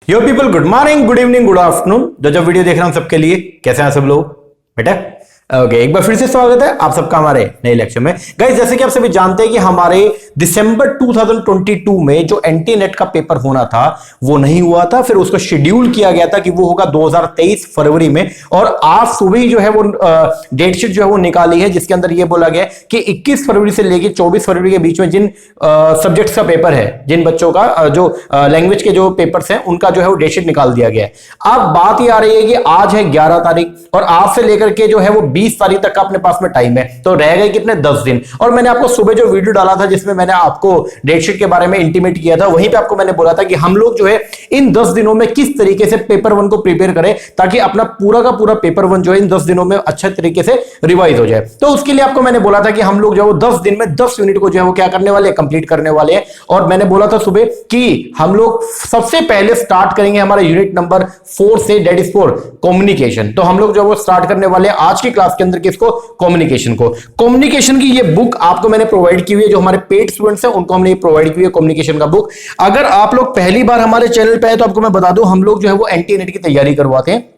यो people, good morning, good evening, good afternoon. जो video देख रहे हैं सबके लिए, कैसे हैं सब लोग बेटा? ओके, एक बार फिर से स्वागत है आप सबका हमारे नए लेक्चर में। गाइस, जैसे कि आप सभी जानते हैं कि हमारे दिसंबर 2022 में जो एंटी नेट का पेपर होना था वो नहीं हुआ था। फिर उसको शेड्यूल किया गया था कि वो होगा 2023 फरवरी में। और आज सुबह ही जो है वो डेट शीट जो है वो निकाली है, जिसके अंदर ये बोला गया कि 21 फरवरी से लेकर 24 फरवरी के बीच में जिन सब्जेक्ट्स का पेपर है, जिन बच्चों का जो लैंग्वेज के जो पेपर्स हैं, उनका जो है वो डेट शीट निकाल दिया गया है। अब बात ये आ रही है कि आज है 11 तारीख और आज से लेकर के जो है वो 20 तारीख तक का अपने पास में टाइम है, तो रह गए कितने? 10 दिन। और मैंने आपको सुबह जो वीडियो डाला था जिसमें मैंने आपको डेट शीट के बारे में इंटीमेट किया था, वहीं पे आपको मैंने बोला था कि हम लोग जो है इन 10 दिनों में किस तरीके से पेपर 1 को प्रिपेयर करें ताकि अपना पूरा का पूरा पेपर 1 जो है इन 10 दिनों में अच्छे तरीके से रिवाइज हो जाए। तो उसके लिए आपको मैंने बोला था कि हम लोग जो है वो 10 दिन में 10 यूनिट को जो है वो क्या करने वाले हैं? कंप्लीट करने वाले हैं। और मैंने बोला था सुबह कि हम लोग सबसे पहले स्टार्ट करेंगे हमारा यूनिट नंबर 4 से, डेट इज फॉर कम्युनिकेशन। तो हम लोग जो है वो स्टार्ट करने वाले हैं आज की क्लास के अंदर किसको? कम्युनिकेशन को। कम्युनिकेशन की ये बुक आपको मैंने प्रोवाइड की हुई है, जो हमारे पेड स्टूडेंट्स हैं उनको हमने प्रोवाइड की हुई है कम्युनिकेशन का बुक। अगर आप लोग पहली बार हमारे चैनल पे आए तो आपको मैं बता दूं, हम लोग जो है वो एंटी नेट की तैयारी करवाते हैं।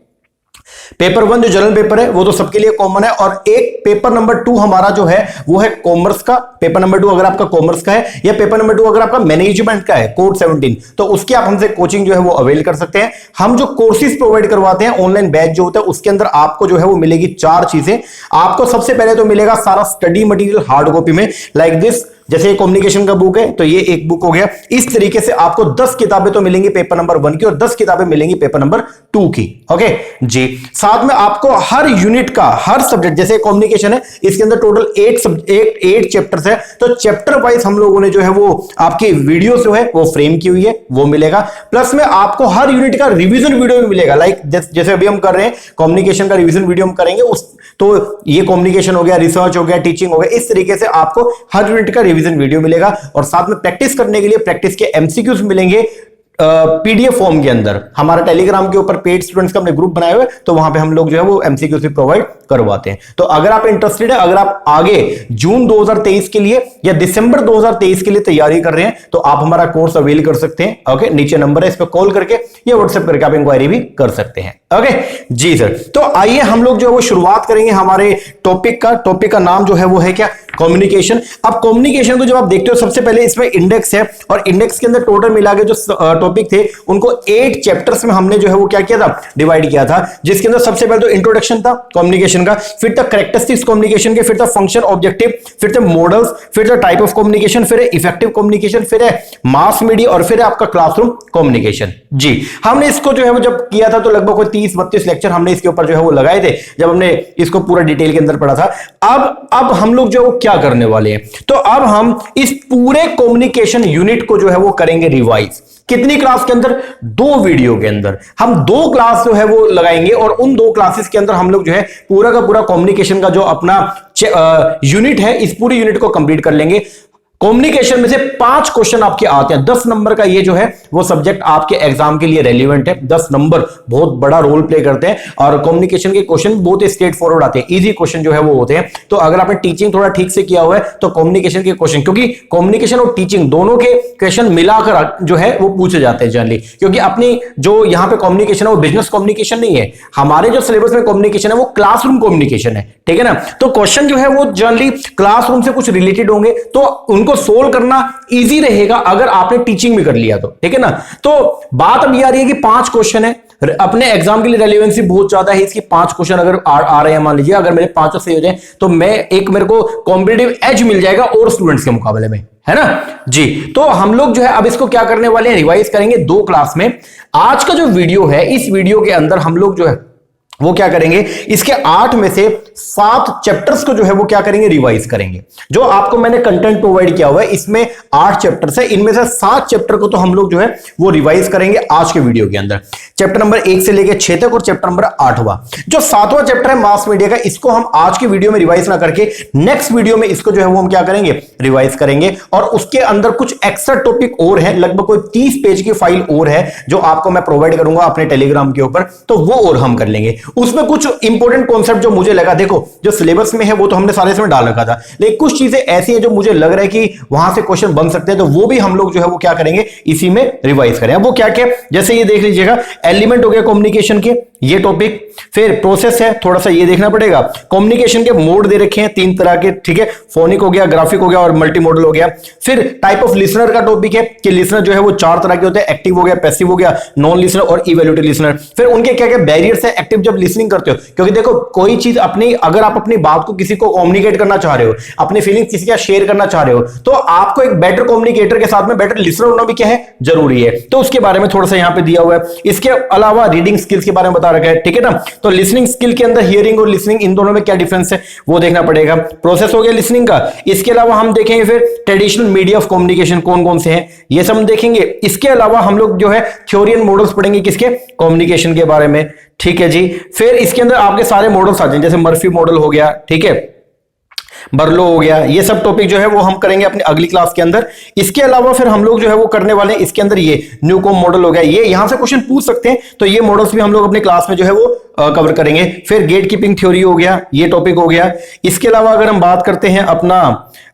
पेपर 1 जो जनरल पेपर है वो तो सबके लिए कॉमन है, और एक पेपर नंबर 2 हमारा जो है वो है कॉमर्स का। पेपर नंबर 2 अगर आपका कॉमर्स का है, या पेपर नंबर 2 अगर आपका मैनेजमेंट का है, कोड 17, तो उसकी आप हमसे कोचिंग जो है वो अवेल कर सकते हैं। हम जो कोर्सेज प्रोवाइड करवाते हैं, ऑनलाइन बैच जो होता है, उसके अंदर आपको जो है वो मिलेगी 4 चीजें। आपको सबसे पहले तो मिलेगा सारा स्टडी मटेरियल हार्ड कॉपी में, लाइक दिस। जैसे कम्युनिकेशन का बुक है तो ये एक बुक हो गया। इस तरीके से आपको 10 किताबें तो मिलेंगी पेपर नंबर 1 की, और 10 किताबें मिलेंगी पेपर नंबर 2 की। ओके जी। साथ में आपको हर यूनिट का हर सब्जेक्ट, जैसे कम्युनिकेशन है, इसके अंदर टोटल 8 चैप्टर्स है, तो चैप्टर वाइज हम लोगों ने जो है वो आपकी वीडियो जो है वो फ्रेम की हुई है, वो मिलेगा। प्लस में आपको हर यूनिट का रिवीजन वीडियो भी मिलेगा, लाइक जैसे अभी हम कर रहे हैं कम्युनिकेशन का रिवीजन वीडियो हम करेंगे तो ये कम्युनिकेशन हो गया, रिसर्च हो गया, टीचिंग हो गया, इस तरीके से आपको हर यूनिट का रिवीजन वीडियो मिलेगा। और साथ में प्रैक्टिस करने के लिए प्रैक्टिस के एमसीक्यूज मिलेंगे पीडीएफ फॉर्म के अंदर। हमारा टेलीग्राम के ऊपर पेड स्टूडेंट्स का हमने ग्रुप बनाया हुआ है, तो वहां पे हम लोग जो है वो एमसीक्यूज भी प्रोवाइड करवाते हैं। तो अगर आप इंटरेस्टेड है, अगर आप आगे जून 2023 के लिए या दिसंबर 2023 के लिए तैयारी कर रहे हैं, तो आप हमारा कोर्स अवेल कर सकते हैं। ओके, नीचे नंबर है, इस पर कॉल करके या व्हाट्सएप करके आप इंक्वायरी भी कर सकते हैं। ओके जी सर। तो आइए हम लोग जो है वो शुरुआत करेंगे हमारे टॉपिक का नाम जो है वो है क्या? कम्युनिकेशन। अब कम्युनिकेशन को जब आप देखते हो, सबसे पहले इसमें इंडेक्स है, और इंडेक्स के अंदर टोटल मिला के जो टॉपिक थे उनको 8 चैप्टर्स में हमने जो है वो क्या किया था? डिवाइड किया था। जिसके अंदर सबसे पहले तो इंट्रोडक्शन था कम्युनिकेशन का, फिर था कैरेक्टरिस्टिक्स कम्युनिकेशन के, फिर था फंक्शन ऑब्जेक्टिव, फिर थे मॉडल्स, फिर था टाइप ऑफ कम्युनिकेशन, फिर है इफेक्टिव कम्युनिकेशन, फिर है मास मीडिया, और फिर है आपका क्लासरूम कम्युनिकेशन। जी, हमने इसको जो है वो जब किया था तो लगभग कोई 30-32 लेक्चर हमने इसके ऊपर जो है वो लगाए थे, जब हमने इसको पूरा डिटेल के अंदर पढ़ा था। अब हम लोग जो है वो क्या करने वाले हैं? तो अब हम इस पूरे कम्युनिकेशन यूनिट को जो है वो करेंगे रिवाइज। कितनी क्लास के अंदर? 2 वीडियो के अंदर हम 2 क्लास जो है वो लगाएंगे, और उन 2 क्लासेस के अंदर हम लोग जो है पूरा का पूरा कम्युनिकेशन का जो अपना यूनिट है, इस पूरी यूनिट को कंप्लीट कर लेंगे। कम्युनिकेशन में से 5 क्वेश्चन आपके आते हैं। 10 नंबर का ये जो है वो सब्जेक्ट आपके एग्जाम के लिए रेलिवेंट है। 10 नंबर बहुत बड़ा रोल प्ले करते हैं, और कम्युनिकेशन के क्वेश्चन बहुत स्ट्रेट फॉरवर्ड आते हैं, इजी क्वेश्चन जो है वो होते हैं। तो अगर आपने टीचिंग थोड़ा ठीक से किया हुआ है तो कम्युनिकेशन के क्वेश्चन, क्योंकि कम्युनिकेशन और टीचिंग दोनों के क्वेश्चन मिलाकर जो है वो पूछे जाते हैं जनरली, क्योंकि अपनी जो यहाँ पे कम्युनिकेशन है वो बिजनेस कम्युनिकेशन नहीं है। हमारे जो सिलेबस में कम्युनिकेशन है वो क्लासरूम कम्युनिकेशन है, ठीक है ना। तो क्वेश्चन जो है वो जनरली क्लासरूम से कुछ रिलेटेड होंगे, तो उनको सोल्व करना इजी रहेगा अगर आपने टीचिंग भी कर लिया तो, ठीक है ना। तो बात अब ये आ रही है कि 5 क्वेश्चन है, अपने एग्जाम के लिए रेलेवेंसी बहुत ज्यादा है इसकी। 5 क्वेश्चन अगर आ रहे हैं, मान लीजिए अगर मेरे 5 सही हो जाए तो मेरे को कॉम्पिटिटिव एज मिल जाएगा और स्टूडेंट्स के मुकाबले में, है ना जी। तो हम लोग जो है अब इसको क्या करने वाले हैं? रिवाइज करेंगे 2 क्लास में। आज का जो वीडियो है, इस वीडियो के अंदर हम लोग जो है वो क्या करेंगे? इसके 8 में से 7 चैप्टर्स को जो है वो क्या करेंगे? रिवाइज करेंगे। जो आपको मैंने कंटेंट प्रोवाइड किया हुआ है इसमें 8 चैप्टर्स है, इनमें से 7 चैप्टर को तो हम लोग जो है वो रिवाइज करेंगे आज के वीडियो के अंदर। चैप्टर नंबर 1 से लेकर 6 तक, और चैप्टर नंबर 8वां जो 7वां चैप्टर है मास मीडिया का, इसको हम आज की वीडियो में रिवाइज ना करके नेक्स्ट वीडियो में इसको जो है वो हम क्या करेंगे? रिवाइज करेंगे। और उसके अंदर कुछ एक्स्ट्रा टॉपिक और है, लगभग कोई 30 पेज की फाइल और है जो आपको मैं प्रोवाइड करूंगा अपने टेलीग्राम के ऊपर, तो वो और हम कर लेंगे। उसमें कुछ इंपॉर्टेंट कॉन्सेप्ट जो मुझे लगा, देखो जो सिलेबस में है वो तो हमने सारे इसमें डाल रखा था, लेकिन कुछ चीजें ऐसी है जो मुझे लग रहा है कि वहां से क्वेश्चन बन सकते हैं, तो वो भी हम लोग जो है वो क्या करेंगे, इसी में रिवाइज करें। वो क्या क्या, जैसे ये देख लीजिएगा, एलिमेंट हो गया कम्युनिकेशन के, ये टॉपिक, फिर प्रोसेस है, थोड़ा सा ये देखना पड़ेगा, कम्युनिकेशन के मोड दे रखे हैं 3 तरह के, ठीक है, फोनिक हो गया, ग्राफिक हो गया और मल्टी मॉडल हो गया। फिर टाइप ऑफ लिसनर का टॉपिक है कि लिसनर जो है वो 4 तरह के होते हैं, एक्टिव हो गया, पैसिव हो गया, नॉन लिसनर और इवैल्यूएटिव लिसनर। फिर उनके क्या क्या बैरियर्स है एक्टिव जब लिसनिंग करते हो, क्योंकि देखो कोई चीज अपनी, अगर आप अपनी बात को किसी को कम्युनिकेट करना चाह रहे हो, अपनी फीलिंग्स किसी के साथ शेयर करना चाह रहे हो, तो आपको एक बेटर कम्युनिकेटर के साथ में बेटर लिसनर होना भी क्या है, जरूरी है। तो उसके बारे में थोड़ा सा यहां पे दिया हुआ है। इसके अलावा रीडिंग स्किल्स के बारे में बता रखा है, ठीक है ना। तो लिसनिंग स्किल के अंदर हियरिंग और लिसनिंग, इन दोनों में क्या डिफरेंस है वो देखना पड़ेगा। प्रोसेस हो गया लिसनिंग का। इसके अलावा हम देखेंगे फिर ट्रेडिशनल मीडिया ऑफ कम्युनिकेशन कौन कौन से हैं, ये सब हम देखेंगे। इसके अलावा हम लोग जो है थ्योरी एंड मॉडल्स पढ़ेंगे किसके, कम्युनिकेशन के बारे में, ठीक है जी। फिर इसके अंदर आपके सारे मॉडल्स आ जाएंगे, जैसे मर्फी मॉडल हो गया, ठीक है, बर्लो हो गया, ये सब टॉपिक जो है वो हम करेंगे अपनी अगली क्लास के अंदर। इसके अलावा फिर हम लोग जो है वो करने वाले हैं इसके अंदर ये न्यूकॉम मॉडल हो गया, ये यहां से क्वेश्चन पूछ सकते हैं, तो ये मॉडल्स भी हम लोग अपनी क्लास में जो है वो कवर करेंगे। फिर गेट कीपिंग थ्योरी हो गया, ये टॉपिक हो गया। इसके अलावा अगर हम बात करते हैं अपना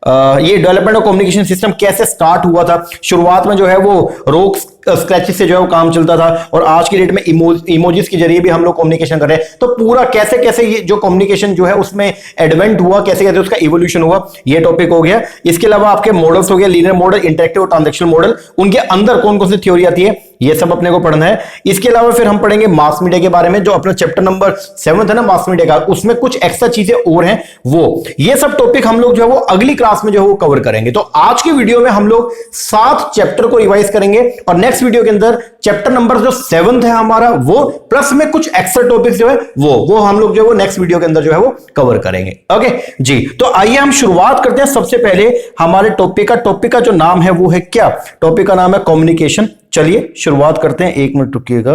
ये डेवलपमेंट ऑफ कम्युनिकेशन सिस्टम कैसे स्टार्ट हुआ था, शुरुआत में जो है वो रोक स्क्रैचेस से जो है वो काम चलता था, और आज की डेट में इमोजीज के जरिए भी हम लोग कम्युनिकेशन कर रहे हैं। तो पूरा कैसे कैसे ये जो कम्युनिकेशन जो है उसमें एडवेंट हुआ, कैसे कैसे उसका इवोल्यूशन हुआ, ये टॉपिक हो गया। इसके अलावा आपके मॉडल्स हो गया, लीनियर मॉडल, इंटरेक्टिव और ट्रांजैक्शनल मॉडल, उनके अंदर कौन कौन सी थ्योरी आती है, ये सब अपने को पढ़ना है। इसके अलावा फिर हम पढ़ेंगे मास मीडिया के बारे में, जो अपना चैप्टर नंबर 7 है ना मास मीडिया का, उसमें कुछ एक्स्ट्रा चीजें और हैं, वो ये सब टॉपिक हम लोग जो है वो अगली क्लास में जो है वो कवर करेंगे। तो आज की वीडियो में हम लोग 7 चैप्टर को रिवाइज करेंगे, और नेक्स्ट वीडियो के अंदर चैप्टर नंबर जो 7 है हमारा, वो प्लस में कुछ एक्स्ट्रा टॉपिक्स जो है वो हम लोग जो है वो नेक्स्ट वीडियो के अंदर जो है वो कवर करेंगे। ओके जी, तो आइए हम शुरुआत करते हैं। सबसे पहले हमारे टॉपिक का जो नाम है वो है क्या, टॉपिक का नाम है कम्युनिकेशन। चलिए शुरुआत करते हैं, 1 मिनट रुकिएगा।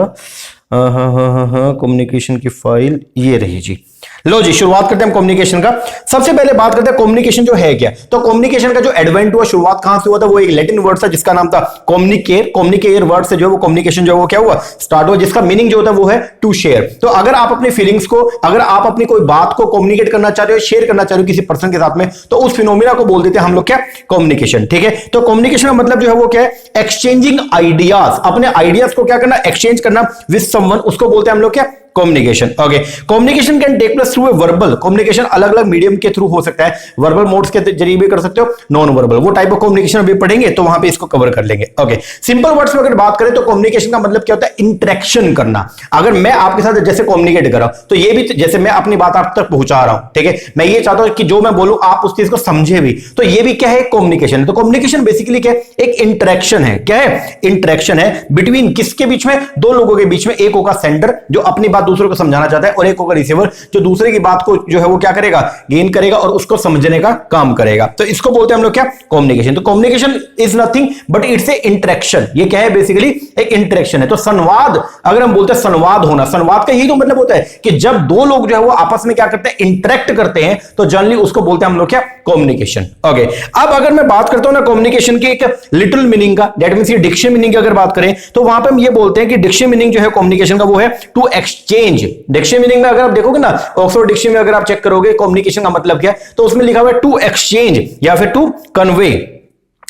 हाँ, कम्युनिकेशन की फाइल ये रही जी। लो जी, शुरुआत करते हैं कम्युनिकेशन का। सबसे पहले बात करते हैं कम्युनिकेशन जो है क्या। तो कम्युनिकेशन का जो एडवेंट हुआ, शुरुआत कहां से हुआ था, वो एक लैटिन वर्ड था जिसका नाम था कम्युनिकेयर। कम्युनिकेयर वर्ड से जो है वो कम्युनिकेशन जो है वो क्या हुआ, स्टार्ट हुआ, जिसका मीनिंग जो होता है वो है टू शेयर। तो अगर आप अपनी फीलिंग्स को, अगर आप अपनी कोई बात को कम्युनिकेट करना चाह रहे हो, शेयर करना चाह रहे हो किसी पर्सन के साथ में, तो उस फिनोमिना को बोल देते हैं हम लोग क्या, कम्युनिकेशन। ठीक है, तो कम्युनिकेशन का मतलब जो है वो क्या है, एक्सचेंजिंग आइडियाज, अपने आइडियाज को क्या करना, एक्सचेंज करना विद समवन, उसको बोलते हैं हम लोग क्या, communication. Okay, communication can take place through a verbal, communication अलग अलग मीडियम के थ्रू हो सकता है, वर्बल मोड्स के जरिए भी कर सकते हो, नॉन वर्बल, वो टाइप ऑफ कम्युनिकेशन अभी पढ़ेंगे तो वहां पे इसको कवर कर लेंगे। ओके, सिंपल वर्ड्स में अगर बात करें तो कम्युनिकेशन का मतलब क्या होता है, इंटरेक्शन करना। अगर मैं आपके साथ जैसे कम्युनिकेट कर रहा हूं, तो ये भी जैसे मैं अपनी बात आप तक पहुंचा रहा हूं, ठीक है, मैं ये चाहता हूं कि जो मैं बोलूं आप उस चीज को समझे भी, तो ये भी क्या है, कम्युनिकेशन। तो कम्युनिकेशन बेसिकली क्या है, एक इंटरेक्शन है। क्या है, इंटरेक्शन है बिटवीन किसके बीच में, दो लोगों के बीच में। एक होगा सेंडर जो अपनी बात दूसरों को समझाना चाहता है, और एक होगा रिसीवर जो दूसरे की बात को जो है वो क्या करेगा, गेन करेगा और उसको समझने का काम करेगा। तो इसको बोलते हैं हम लोग क्या, कम्युनिकेशन। तो communication is nothing but it's a interaction. ये क्या है, बेसिकली एक इंटरेक्शन है। तो संवाद, अगर हम बोलते हैं संवाद होना, संवाद का यही तो मतलब होता है कि जब दो लोग जो है वो आपस में क्या करते हैं, इंटरेक्ट करते हैं, तो जनरली उसको बोलते हैं हम लोग क्या, कम्युनिकेशन। ओके, अब अगर मैं बात करता हूं ना कम्युनिकेशन की एक लिटिल मीनिंग का, दैट मींस ये डिक्शनरी मीनिंग की अगर बात करें तो वहां पे हम ये बोलते हैं कि डिक्शनरी मीनिंग जो है कम्युनिकेशन का वो है टू एक्सचेंज। डिक्शनरी मीनिंग में अगर आप देखोगे ना, ऑक्सफोर्ड डिक्शनरी में अगर आप चेक करोगे कम्युनिकेशन का मतलब क्या है, तो उसमें लिखा हुआ है टू एक्सचेंज या फिर टू कन्वे,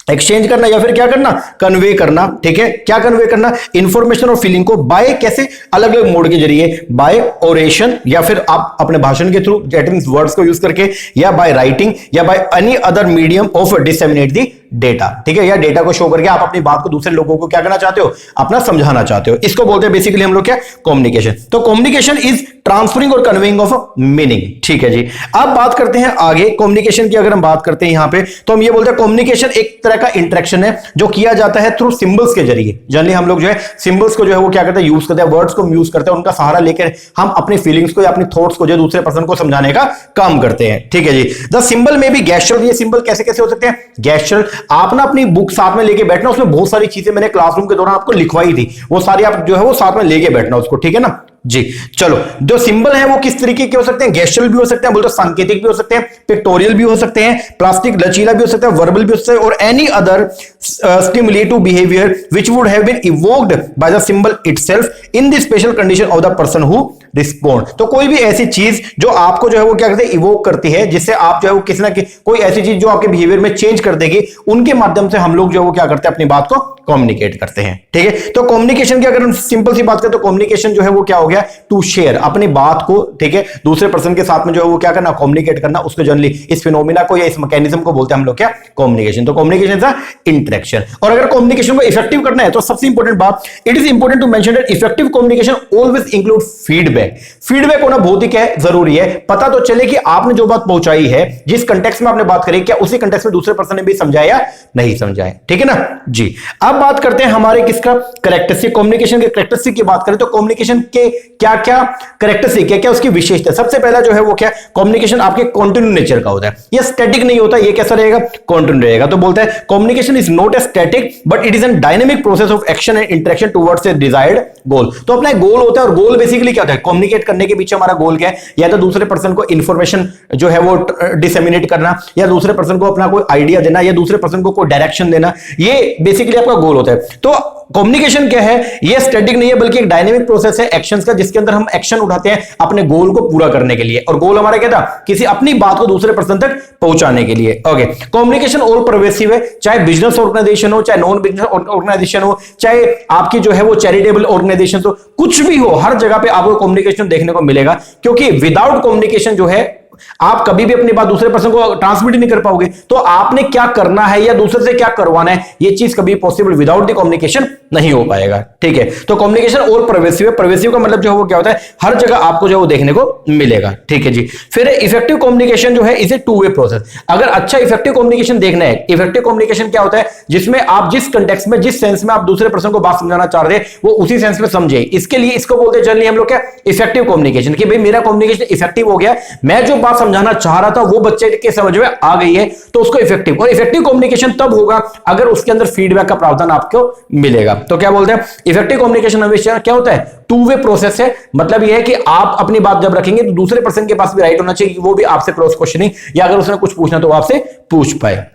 एक्सचेंज करना या फिर क्या करना, कन्वे करना। ठीक है, क्या कन्वे करना, इंफॉर्मेशन और फीलिंग को बाय कैसे, अलग अलग मोड के जरिए, बाय ओरेशन या फिर आप अपने भाषण के थ्रू, दैट मींस वर्ड्स को यूज करके, या बाय राइटिंग, या by any other medium of disseminate the data. ठीक है, या डेटा को शो करके आप अपनी बात को दूसरे लोगों को क्या करना चाहते हो, अपना समझाना चाहते हो। इसको बोलते हैं बेसिकली हम लोग क्या, कम्युनिकेशन। तो कम्युनिकेशन इज ट्रांसफरिंग और कन्वेइंग ऑफ मीनिंग। ठीक है जी, अब बात करते हैं आगे कम्युनिकेशन की। अगर हम बात करते हैं यहां पे, तो हम ये बोलते हैं कम्युनिकेशन एक तरह का इंटरेक्शन है जो किया जाता है थ्रू सिंबल्स के जरिए। जनरली हम लोग जो है सिंबल्स को जो है वो क्या करते हैं, यूज करते हैं, वर्ड्स को यूज करते हैं, उनका सहारा लेकर हम अपनी फीलिंग्स को या अपनी थॉट्स को जो दूसरे पर्सन को समझाने का काम करते हैं। ठीक है जी, द सिंबल में भी गेस्चर। ये सिंबल कैसे कैसे हो सकते हैं, गेस्चर। आप ना अपनी बुक साथ में लेके बैठना, उसमें बहुत सारी चीजें मैंने क्लासरूम के दौरान आपको लिखवाई थी, वो सारी आप जो है वो साथ में लेके बैठना उसको। ठीक है ना जी, चलो, जो सिंबल है वो किस तरीके के हो सकते हैं, गेस्चरल भी हो सकते हैं, बोलते सांकेतिक भी हो सकते हैं, पिक्टोरियल भी हो सकते हैं, प्लास्टिक लचीला भी हो सकता है, वर्बल भी हो सकता है, और any other stimulative behaviour which would have been evoked by the symbol itself in the special condition of the person who respond. तो कोई भी ऐसी चीज जो आपको जो है वो क्या करते हैं, इवोक करती है, जिससे आप जो है वो किसी ना कोई ऐसी चीज जो आपके बिहेवियर में चेंज कर देगी, उनके माध्यम से हम लोग जो है वो क्या करते हैं, अपनी बात को कम्युनिकेट करते हैं। ठीक है, तो कम्युनिकेशन की अगर हम सिंपल सी बात करें तो कम्युनिकेशन जो है वो क्या हो गया, टू शेयर, अपनी बात को, ठीक है, दूसरे पर्सन के साथ में जो है वो क्या करना, कम्युनिकेट करना। उसको जनरली इस फिनोमिना को या इस मैकेनिज्म को बोलते हैं हम लोग क्या, कम्युनिकेशन। तो कम्युनिकेशन इज अ इंटरेक्शन। और अगर कम्युनिकेशन को इफेक्टिव करना है तो सबसे इंपॉर्टेंट बात, it is important to mention that effective communication always include feedback. Feedback होना बहुत ही क्या है, जरूरी है। पता तो चले कि आपने जो बात पहुंचाई है, जिस कंटेक्स्ट में आपने बात करी, क्या उसी कंटेक्स्ट में दूसरे पर्सन ने भी समझाया, नहीं समझाया। ठीक है ना जी। अब बात करते हैं हमारे किसका, कैरेक्टरिस्टिक, कम्युनिकेशन के कैरेक्टरिस्टिक की बात करें तो कम्युनिकेशन के क्या क्या कैरेक्टरिस्टिक, क्या क्या उसकी विशेषता। सबसे पहला जो है वो क्या, कम्युनिकेशन आपके कंटिन्यू नेचर का होता है, ये स्टैटिक नहीं होता, ये कैसा रहेगा, कंटिन्यू रहेगा। तो बोलता है communication is not a static but it is an dynamic process of action and interaction towards a desired goal. तो अपना गोल होता है, और गोल बेसिकली क्या होता है, कम्युनिकेट करने के पीछे हमारा गोल क्या है, या तो दूसरे पर्सन को इंफॉर्मेशन जो है वो डिसेमिनेट करना, या दूसरे पर्सन को अपना कोई आइडिया देना, या दूसरे पर्सन को कोई डायरेक्शन देना, ये बेसिकली आपका गोल होता है। तो कम्युनिकेशन क्या है, ये स्टैटिक नहीं है बल्कि एक डायनेमिक प्रोसेस है एक्शंस का, जिसके अंदर हम एक्शन उठाते हैं अपने गोल को पूरा करने के लिए। और गोल हमारा क्या था, किसी अपनी बात को दूसरे पर्सन तक पहुंचाने के लिए। ओके, कम्युनिकेशन ऑल परवेसिव है, चाहे बिजनेस ऑर्गेनाइजेशन हो, चाहे नॉन बिजनेस ऑर्गेनाइजेशन हो, चाहे आपकी जो है वो चैरिटेबल ऑर्गेनाइजेशन हो, कुछ भी हो, हर जगह पे आपको कम्युनिकेशन देखने को मिलेगा। क्योंकि विदाउट कम्युनिकेशन जो है आप कभी भी अपनी बात दूसरे पर्सन को ट्रांसमिट नहीं कर पाओगे। तो आपने क्या करना है या दूसरे से क्या करवाना है, ये चीज कभी पॉसिबल विदाउट द कम्युनिकेशन नहीं हो पाएगा। ठीक है, तो कम्युनिकेशन और परवेसिव है। परवेसिव का मतलब जो है वो क्या होता है, हर जगह आपको जो है वो देखने को मिलेगा। ठीक है जी। फिर इफेक्टिव कम्युनिकेशन जो है is a two way process. अगर अच्छा इफेक्टिव कम्युनिकेशन देखना है, इफेक्टिव कम्युनिकेशन क्या होता है, जिसमें आप जिस कंटेक्स्ट में, जिस सेंस में आप दूसरे पर्सन को बात समझाना चाह रहे हैं, वो उसी सेंस में समझे। इसके लिए इसको बोलते हैं जनरली हम लोग क्या, इफेक्टिव कम्युनिकेशन। कि भाई मेरा कम्युनिकेशन इफेक्टिव हो गया, मैं जो बात समझाना चाह रहा था वो बच्चे के समझ में आ गई है, तो उसको इफेक्टिव। और इफेक्टिव कम्युनिकेशन तब होगा अगर उसके अंदर फीडबैक का प्रावधान आपको मिलेगा। तो क्या बोलते हैं, इफेक्टिव कम्युनिकेशन हमेशा क्या होता है, टू वे प्रोसेस है। मतलब यह है कि आप अपनी बात जब रखेंगे तो दूसरे पर्सन के पास भी राइट होना चाहिए कि वो भी आपसे क्रॉस क्वेश्चनिंग, या अगर उसने कुछ पूछना तो वो आपसे पूछ पाए।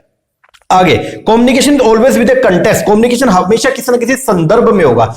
आगे, communication always with A context. Communication हमेशा किसी न किसी संदर्भ में होगा।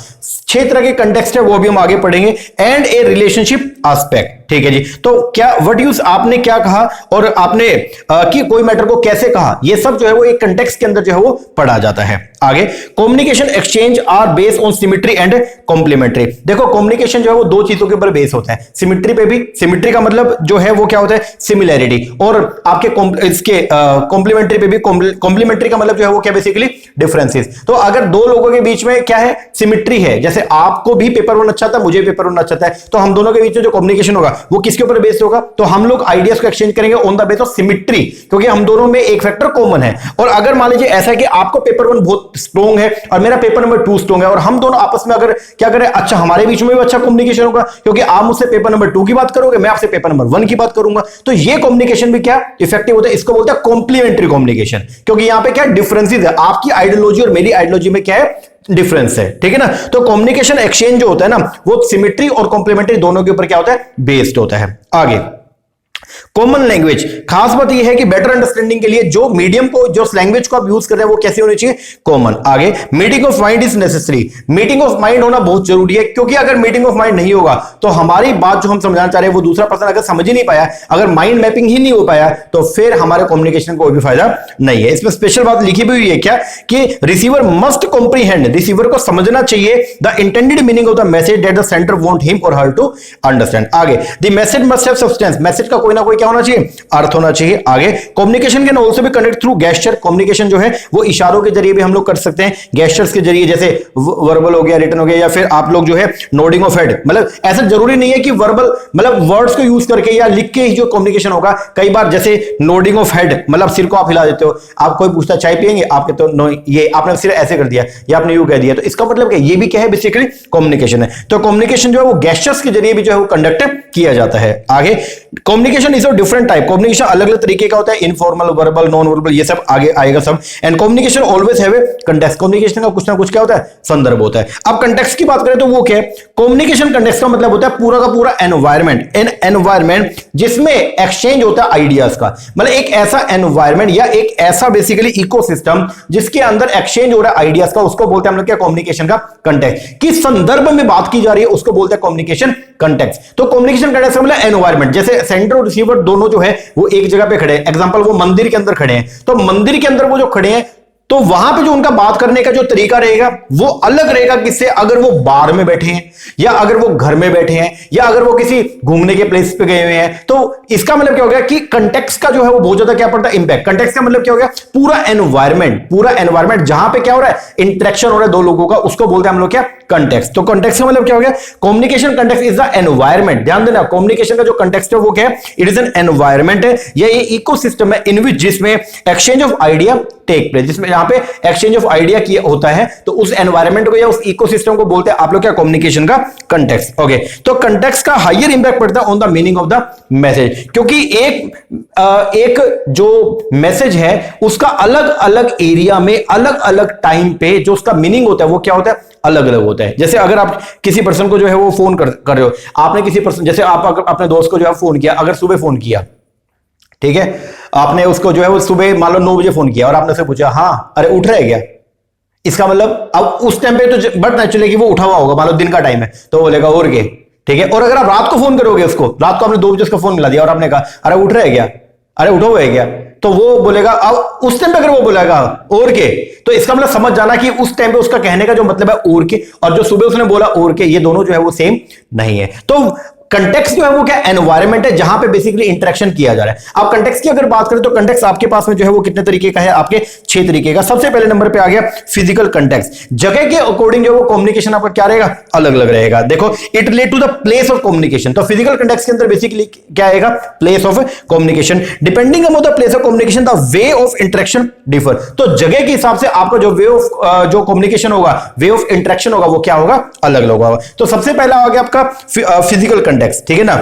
6 तरह के कंटेक्स्ट है, वो भी हम आगे पढ़ेंगे। And A relationship aspect. ठीक है जी। तो क्या व्हाट यूज, आपने क्या कहा और आपने कि कोई मैटर को कैसे कहा, ये सब जो है वो एक कंटेक्स्ट के अंदर जो है वो पढ़ा जाता है। आगे, communication exchange are based on symmetry and complementary. देखो कम्युनिकेशन जो है वो दो चीजों के ऊपर बेस होता है, सिमेट्री पे भी। सिमेट्री का मतलब जो है वो क्या होता है, सिमिलैरिटी। और आपके इसके कॉम्प्लीमेंट्री पे भी, कॉम्प्लीमेंट्री का मतलब जो है वो क्या, बेसिकली डिफरेंसेस। तो अगर दो लोगों के बीच में क्या है, सिमेट्री है, जैसे आपको भी पेपर वन अच्छा था, मुझे पेपर वन अच्छा था, तो हम दोनों के बीच में जो कम्युनिकेशन होगा वो किसके ऊपर बेस्ड होगा, तो हम लोग आइडियाज को एक्सचेंज करेंगे on the base of symmetry, क्योंकि हम दोनों में एक फैक्टर कॉमन है। और अगर मान लीजिए ऐसा है कि आपको पेपर वन बहुत स्ट्रॉन्ग है और मेरा पेपर नंबर 2 स्ट्रॉन्ग है, और हम दोनों आपस में अगर क्या करें, अच्छा हमारे बीच में भी अच्छा कम्युनिकेशन होगा, क्योंकि आप मुझसे पेपर नंबर 2 की बात करोगे, मैं आपसे पेपर नंबर 1 की बात करूंगा, तो ये कम्युनिकेशन भी क्या इफेक्टिव होता है। इसको बोलते हैं कॉम्प्लीमेंट्री कम्युनिकेशन, क्योंकि यहां पे क्या डिफरेंसेस है, आपकी आइडियोलॉजी और मेरी आइडियोलॉजी में क्या है, डिफरेंस है। ठीक है ना। तो कम्युनिकेशन एक्सचेंज जो होता है ना, वो सिमेट्री और कॉम्प्लीमेंट्री दोनों के ऊपर क्या होता है, बेस्ड होता है। आगे, कॉमन लैंग्वेज। खास बात यह है कि बेटर अंडरस्टैंडिंग के लिए जो मीडियम को, जो लैंग्वेज को आप यूज कर रहे हैं, वो कैसे होनी चाहिए, कॉमन। आगे, meeting of mind is necessary. Meeting of mind होना बहुत जरूरी है, क्योंकि अगर मीटिंग ऑफ माइंड नहीं होगा तो हमारी बात जो हम समझाना चाह रहे हैं वो दूसरा पर्सन अगर समझ ही नहीं पाया, अगर माइंड मैपिंग ही नहीं हो पाया, तो फिर हमारे कम्युनिकेशन को कोई भी फायदा नहीं है। इसमें स्पेशल बात लिखी भी हुई है क्या, कि रिसीवर मस्ट कॉम्प्रीहेंड, रिसीवर को समझना चाहिए the intended meaning of the message that the sender want him और हर टू अंडरस्टैंड। आगे, the message must have substance. Message का कोई ना कोई क्या होना चाहिए, अर्थ होना चाहिए। आगे, communication can also be conducted through gesture. Communication जो है वो इशारों के जरिए भी हम लोग कर सकते हैं, गेस्चर्स के जरिए, जैसे वर्बल हो गया, रिटन हो गया, या फिर आप लोग जो है नोडिंग ऑफ हेड। मतलब ऐसा जरूरी नहीं है कि वर्बल मतलब वर्ड्स को यूज करके या लिख के ही जो कम्युनिकेशन होगा। कई बार जैसे नोडिंग ऑफ हेड, मतलब सिर को आप हिला देते हो, आप कोई पूछता चाय पियेंगे, आपके तो नो, ये आपने सिर ऐसे कर दिया या आपने यूं कह दिया, तो इसका मतलब क्या, ये भी क्या है, बेसिकली कम्युनिकेशन है। तो कम्युनिकेशन जो है वो गेस्चर्स के जरिए भी जो है वो कंडक्ट किया जाता है। आगे, communication is of different type. Communication अलग अलग तरीके का होता है, इनफॉर्मल, वर्बल, नॉन वर्बल, ये सब आगे आएगा सब। And communication always have a context. Communication का कुछ ना कुछ क्या होता है, संदर्भ होता है। अब कंटेक्स्ट की बात करें तो वो क्या है, कम्युनिकेशन कंटेक्स्ट का मतलब होता है पूरा का पूरा एनवायरनमेंट, एन एनवायरनमेंट जिसमें एक्सचेंज होता है आइडियाज का। मतलब एक ऐसा एनवायरनमेंट या एक ऐसा बेसिकली इकोसिस्टम जिसके अंदर एक्सचेंज हो रहा है आइडियाज का, उसको बोलते हैं हम लोग क्या, कम्युनिकेशन का कंटेक्स्ट। किस संदर्भ में बात की जा रही है उसको बोलते हैं कम्युनिकेशन कंटेक्स्ट। तो कम्युनिकेशन कंटेक्स्ट का मतलब एनवायरमेंट, जैसे सेंडर और रिसीवर दोनों जो है वो एक जगह पे खड़े हैं, एग्जांपल वो मंदिर के अंदर खड़े हैं, तो मंदिर के अंदर वो जो खड़े हैं तो वहां पे जो उनका बात करने का जो तरीका रहेगा वो अलग रहेगा किससे, अगर वो बार में बैठे हैं या अगर वो घर में बैठे हैं या अगर वो किसी घूमने के प्लेस पे गए हुए हैं। तो इसका मतलब क्या हो गया कि कंटेक्स्ट का जो है वो बहुत ज्यादा क्या पड़ता है, इंपैक्ट। कंटेक्स्ट का मतलब क्या हो गया, पूरा एनवायरमेंट जहां पे क्या हो रहा है, इंटरेक्शन हो रहा है दो लोगों का, उसको बोलते हैं हम लोग क्या, कंटेक्स्ट। तो कंटेक्स्ट का मतलब क्या हो गया, communication context is the environment. ध्यान देना, कम्युनिकेशन का जो कंटेक्स्ट है वो क्या है, इट इज एन एनवायरमेंट है, या ये इकोसिस्टम है इन विच जिसमें exchange of idea take place, जिसमें यहां पे एक्सचेंज ऑफ आइडिया किया होता है। तो उस एनवायरमेंट को या उस इकोसिस्टम को बोलते हैं आप लोग क्या, कम्युनिकेशन का कंटेक्स्ट। ओके, तो कंटेक्स्ट का हायर इंपैक्ट पड़ता है on the meaning of the message, क्योंकि एक जो मैसेज है उसका अलग अलग एरिया में अलग अलग टाइम पे जो उसका मीनिंग होता है वो क्या होता है, अलग अलग होता है। जैसे अगर आप किसी पर्सन को जो है वो फोन कर रहे हो, आपने किसी पर्सन, जैसे आप अगर अपने दोस्त को जो है फोन किया, अगर सुबह फोन किया, ठीक है, आपने उसको जो है वो सुबह मान लो 9 बजे फोन किया और आपने उससे पूछा हाँ अरे उठ रहे क्या, इसका मतलब अब उस टाइम पे तो बट नेचुरली कि वो उठा हुआ होगा, मान लो दिन का टाइम है तो बोलेगा और के, ठीक है। और अगर आप रात को फोन करोगे उसको, रात को आपने 2 बजे उसका फोन मिला दिया और आपने कहा अरे उठ रहे क्या, अरे उठो हुए क्या, तो वो बोलेगा, अब उस टाइम पे अगर वो बोलेगा और के, तो इसका मतलब समझ जाना कि उस टाइम पे उसका कहने का जो मतलब है और के, और जो सुबह उसने बोला और के, ये दोनों जो है वो सेम नहीं है। तो कंटेक्स्ट जो है वो क्या, एनवायरमेंट है जहां पे बेसिकली इंटरेक्शन किया जा रहा है। अब कंटेक्स्ट की अगर बात करें तो कंटेक्स्ट आपके पास में जो है वो कितने तरीके का है, आपके 6 तरीके का। सबसे पहले नंबर पे आ गया फिजिकल कंटेक्स्ट। जगह के अकॉर्डिंग जो वो कम्युनिकेशन आपका क्या रहेगा, अलग अलग रहेगा। देखो, it relate to the place of communication. तो फिजिकल कंटेक्स्ट के अंदर बेसिकली क्या आएगा, place of communication. Depending upon the place of communication the way of interaction differ. तो जगह के हिसाब से आपका जो वे ऑफ जो कम्युनिकेशन होगा, वे ऑफ इंटरेक्शन होगा, वो क्या होगा, अलग अलग होगा। तो सबसे पहला आ गया आपका फिजिकल कंटेक्स्ट, ठीक है ना।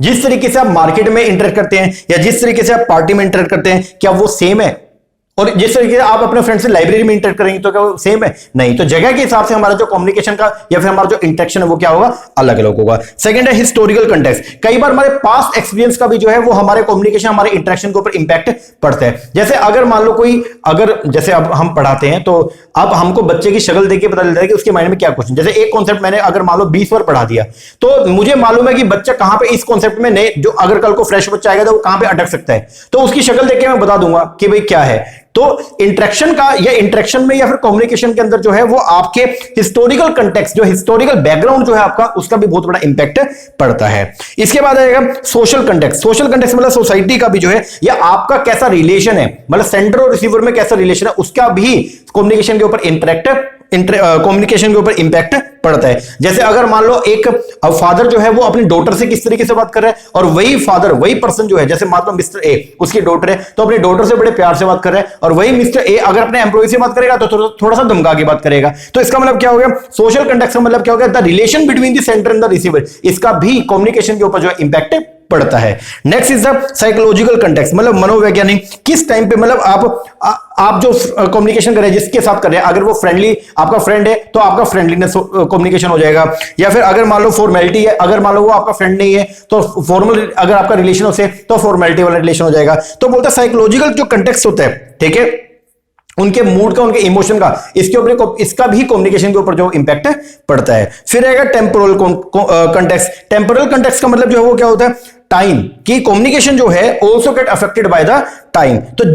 जिस तरीके से आप मार्केट में इंटरेक्ट करते हैं या जिस तरीके से आप पार्टी में इंटरेक्ट करते हैं, क्या वो सेम है? और जिस तरीके से आप अपने फ्रेंड से लाइब्रेरी में इंटरेक्ट करेंगे तो क्या वो सेम है? नहीं। तो जगह के हिसाब से हमारा जो कम्युनिकेशन का या फिर हमारा जो इंटरेक्शन है वो क्या होगा, अलग अलग होगा। सेकंड है हिस्टोरिकल कंटेक्स्ट। कई बार हमारे पास्ट एक्सपीरियंस का भी जो है वो हमारे कम्युनिकेशन, हमारे इंटरेक्शन के ऊपर इंपैक्ट पड़ता है। जैसे अगर मान लो कोई, अगर जैसे अब हम पढ़ाते हैं तो अब हमको बच्चे की शक्ल देख के पता चलता है कि उसके माइंड में क्या क्वेश्चन। जैसे एक कॉन्सेप्ट मैंने अगर मान लो 20 बार पढ़ा दिया तो मुझे मालूम है कि बच्चा कहां पे इस कॉन्सेप्ट में नए, जो अगर कल को फ्रेश बच्चा आएगा तो वो कहां पे अटक सकता है, तो उसकी शक्ल देख के मैं बता दूंगा कि भाई क्या है। तो इंटरेक्शन का या इंटरेक्शन में या फिर कम्युनिकेशन के अंदर जो है वो आपके हिस्टोरिकल कंटेक्स्ट, जो हिस्टोरिकल बैकग्राउंड जो है आपका, उसका भी बहुत बड़ा इंपैक्ट पड़ता है। इसके बाद आएगा सोशल कंटेक्स्ट। सोशल कंटेक्स्ट मतलब सोसाइटी का भी जो है या आपका कैसा रिलेशन है, मतलब सेंडर और रिसीवर में कैसा रिलेशन है, उसका भी कम्युनिकेशन के ऊपर कम्युनिकेशन के ऊपर इंपैक्ट पड़ता है। जैसे अगर मान लो एक फादर जो है वो अपनी डॉटर से किस तरीके से बात कर रहा है, और वही फादर, वही पर्सन जो है, जैसे मान लो मिस्टर ए, उसकी डॉटर है तो अपनी डॉटर से बड़े प्यार से बात कर रहा है, और वही मिस्टर ए अगर अपने एम्प्लॉय से बात करेगा तो थोड़ा सा धमका के बात करेगा। तो इसका मतलब क्या हो गया, सोशल कंटेक्स्ट का मतलब क्या हो गया, the relation between the sender and the receiver, इसका भी कम्युनिकेशन के ऊपर जो है इंपैक्ट पड़ता है। Next is the psychological context, मतलब मनोवैज्ञानिक, किस टाइम पे, मतलब आप जो कम्युनिकेशन कर रहे हैं, जिसके साथ कर रहे हैं, अगर वो फ्रेंडली आपका फ्रेंड है तो आपका फ्रेंडलीनेस कम्युनिकेशन हो जाएगा, या फिर अगर मान लो फॉर्मेलिटी है, अगर मान लो वो आपका फ्रेंड नहीं है तो फॉर्मल, अगर आपका रिलेशन हो तो फॉर्मेलिटी वाला रिलेशन हो जाएगा। तो बोलता है साइकोलॉजिकल जो कंटेक्स्ट होता है, ठीक है, उनके मूड का, उनके इमोशन का, इसके ऊपर, इसका भी कम्युनिकेशन के ऊपर जो इंपैक्ट पड़ता है। फिर आएगा टेम्पोरल कंटेक्स्ट। टेम्पोरल कंटेक्स्ट का मतलब जो है वो क्या होता है, टाइम की कम्युनिकेशन जो है also get affected by the time. तो